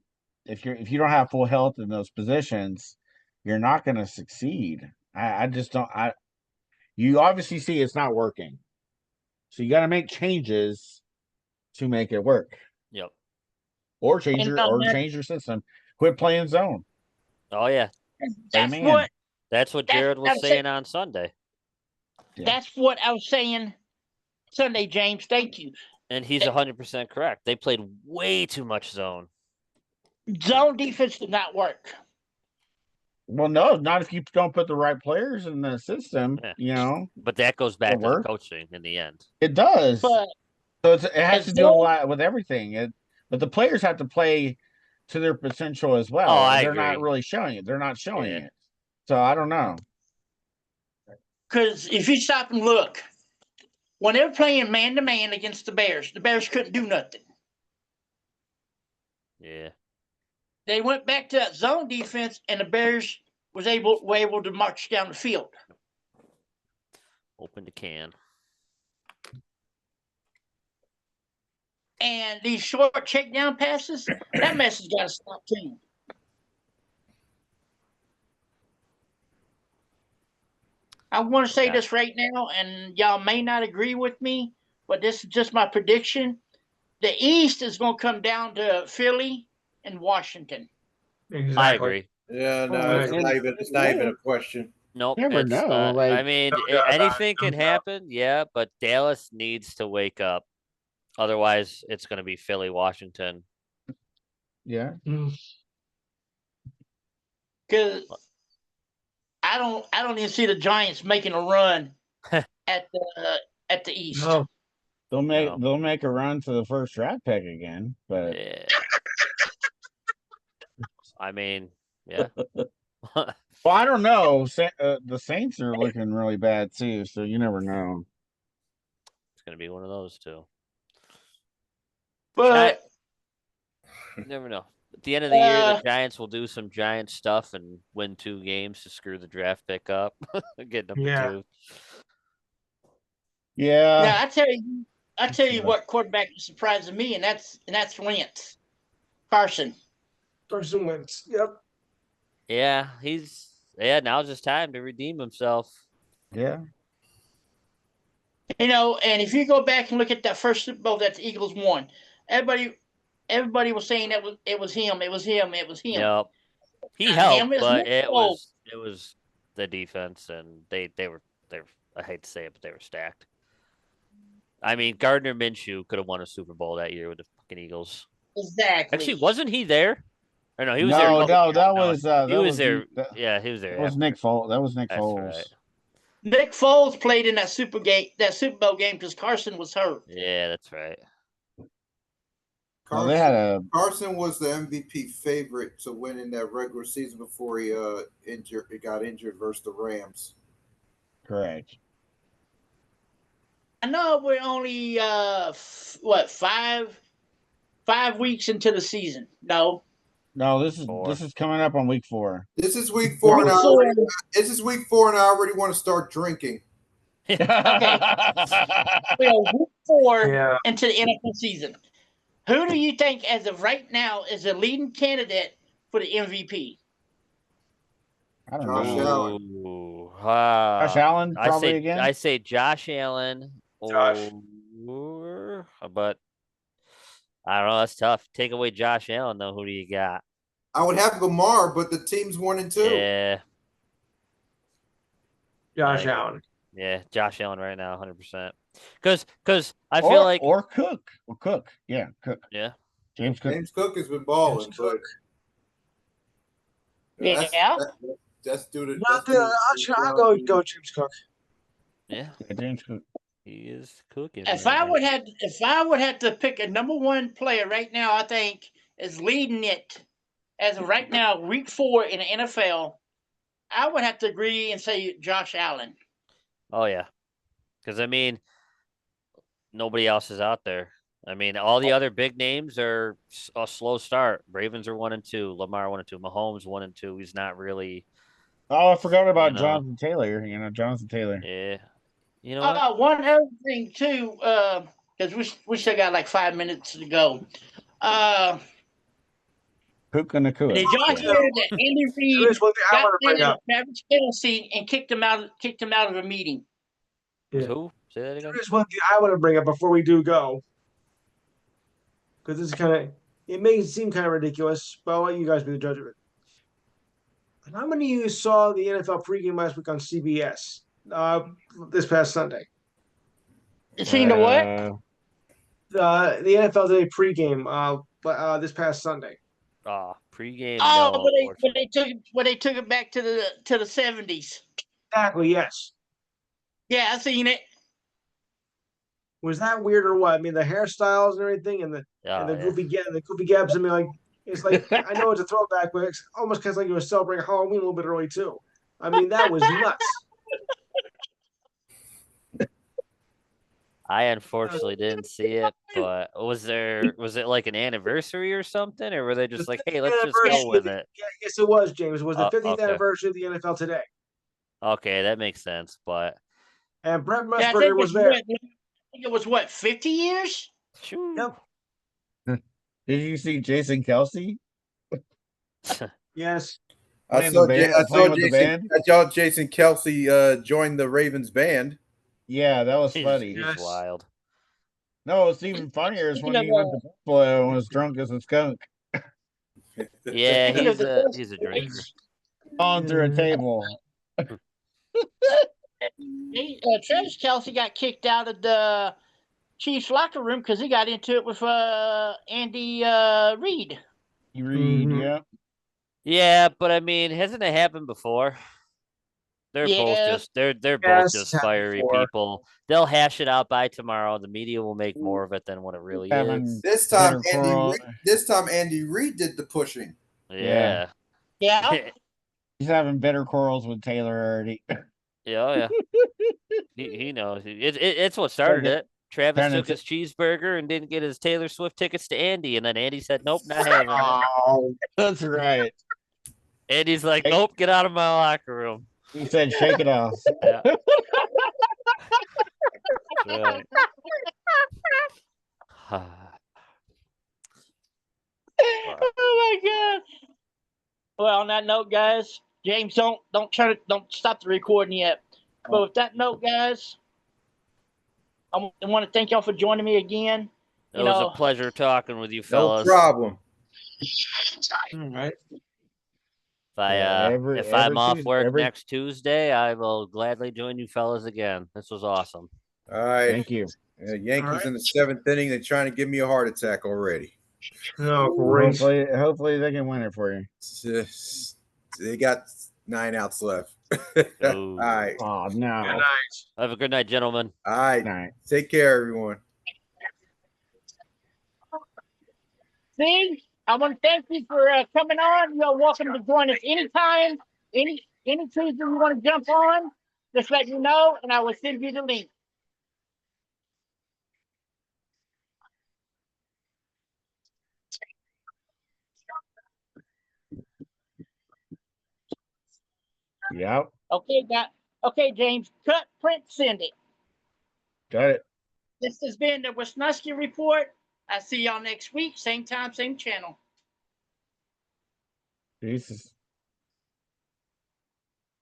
if you don't have full health in those positions, you're not going to succeed. I just don't. You obviously see it's not working, so you got to make changes to make it work. Yep. Or change your system. Quit playing zone. Oh yeah. That's what Jared was saying on Sunday. Yeah. That's what I was saying Sunday, James. Thank you. And he's 100% correct. They played way too much zone. Zone defense did not work. Well, no, not if you don't put the right players in the system, But that goes back to the coaching in the end. It does. So it has to do a lot with everything. But the players have to play to their potential as well. Oh, They're not really showing it. They're not showing it. So I don't know. Because if you stop and look, when they were playing man-to-man against the Bears couldn't do nothing. Yeah. They went back to that zone defense, and the Bears were able to march down the field. Open the can. And these short check down passes, that mess has got to stop too. I want to say this right now, and y'all may not agree with me, but this is just my prediction. The East is going to come down to Philly and Washington. Exactly. I agree. Yeah, no, it's not even a question. Nope. Never know. I mean, anything can happen, yeah, but Dallas needs to wake up. Otherwise, it's going to be Philly, Washington. Yeah. Because I don't even see the Giants making a run at the East. No. They'll make a run to the first draft pick again, but yeah. I mean, yeah. Well, I don't know. The Saints are looking really bad too, so you never know. It's going to be one of those two. But you never know. At the end of the year, the Giants will do some Giant stuff and win 2 games to screw the draft pick up. Get number 2. Yeah. Now I tell you what quarterback is surprising me, and that's Wentz. Carson Wentz. Yep. Yeah, now's his time to redeem himself. Yeah. And if you go back and look at that first Super Bowl that the Eagles won, everybody was saying it was him. Yep. He helped, but it was the defense, and they were I hate to say it, but they were stacked. I mean, Gardner Minshew could have won a Super Bowl that year with the fucking Eagles. Exactly. Actually, wasn't he there? Or no, he was there. No, that was he was there. Yeah, he was there. That was Nick Foles. That was Nick Foles. Right. Nick Foles played in that Super Bowl game because Carson was hurt. Yeah, that's right. Well, they had a Carson was the MVP favorite to win in that regular season before he got injured versus the Rams. correct. I know we're only 5 weeks into the season. No, This is coming up on week 4. This is week 4, and this is week 4, and I already want to start drinking. Okay, we are week 4 into the NFL season. Who do you think, as of right now, is the leading candidate for the MVP? I don't Josh know. Allen. Josh Allen, probably again. I say Josh Allen. Josh. But I don't know. That's tough. Take away Josh Allen, though. Who do you got? I would have Lamar, but the team's 1 and 2. Yeah. Josh Allen. Yeah, Josh Allen right now, 100%. Because I feel like Cook. Or Cook. Yeah, Cook. Yeah. James Cook has been balling. That's due to. I'll go James Cook. Yeah, James Cook. He is cooking. If I would have to pick a number 1 player right now, I think is leading it as of right now, week 4 in the NFL. I would have to agree and say Josh Allen. Oh yeah, because I mean, nobody else is out there. I mean, all the other big names are a slow start. Ravens are 1 and 2. Lamar 1 and 2. Mahomes 1 and 2. He's not really. Oh, I forgot about Jonathan Taylor. Jonathan Taylor. Yeah. You know what? One other thing too, because we still got like 5 minutes to go. Cook and the Cook. Did y'all hear that Andy Reid got Travis Kelce and kicked him out of the meeting? Yeah. Who? Say that again. Here's one thing I want to bring up before we do go, because this is it may seem kind of ridiculous, but I'll let you guys be the judge of it. How many of you saw the NFL pregame last week on CBS this past Sunday? Seen the what? The NFL Day pregame this past Sunday. Pregame. Oh, no, but they took it back to the 70s. Exactly. Yes. Yeah, I seen it. Was that weird or what? I mean, the hairstyles and everything, and the goofy gaps. I mean, like it's like I know it's a throwback, but it's almost kind of like you were celebrating Halloween a little bit early too. I mean, that was nuts. I unfortunately didn't see it, but was it like an anniversary or something, or were they just like, hey, let's just go with it? Yes, it was, James. It was the 50th anniversary of the NFL today. Okay, that makes sense, but and Brett Musburger was there. I think it was 50 years? Yep. Did you see Jason Kelce? Yes. I saw Jason Kelce join the Ravens band. Yeah, that was funny. He's wild. No, it's even funnier is when he went to Buffalo and was drunk as a skunk. Yeah, he's a drinker. On through a table. Travis Kelce got kicked out of the Chiefs locker room because he got into it with Andy Reid. Yeah. Yeah, but I mean, hasn't it happened before? They're both just fiery people. They'll hash it out by tomorrow. The media will make more of it than what it really is. This time Andy Reid did the pushing. Yeah. He's having bitter quarrels with Taylor already. Yeah. He knows. It's what started it. Travis took his cheeseburger and didn't get his Taylor Swift tickets to Andy, and then Andy said, "Nope, not having it." Oh, that's right. Andy's like, "Nope, get out of my locker room." He said, "Shake it off." Yeah. Right. Oh my God. Well, on that note, guys, James, don't stop the recording yet. But with that note, guys, I want to thank y'all for joining me again. It was a pleasure talking with you fellas. No problem. All right. If I'm off work next Tuesday, I will gladly join you fellas again. This was awesome. All right. Thank you. Yankees in the 7th inning. They're trying to give me a heart attack already. Oh, great. Hopefully they can win it for you. They got 9 outs left. All right. Oh, no. Good night. Have a good night, gentlemen. All right. Take care, everyone. See, I want to thank you for coming on. You're welcome to join us anytime, any Tuesday you want to jump on. Just let me know, and I will send you the link. Yep. Okay, okay, James. Cut, print, send it. Got it. This has been the Wisniewski Report. I'll see y'all next week. Same time, same channel. Jesus.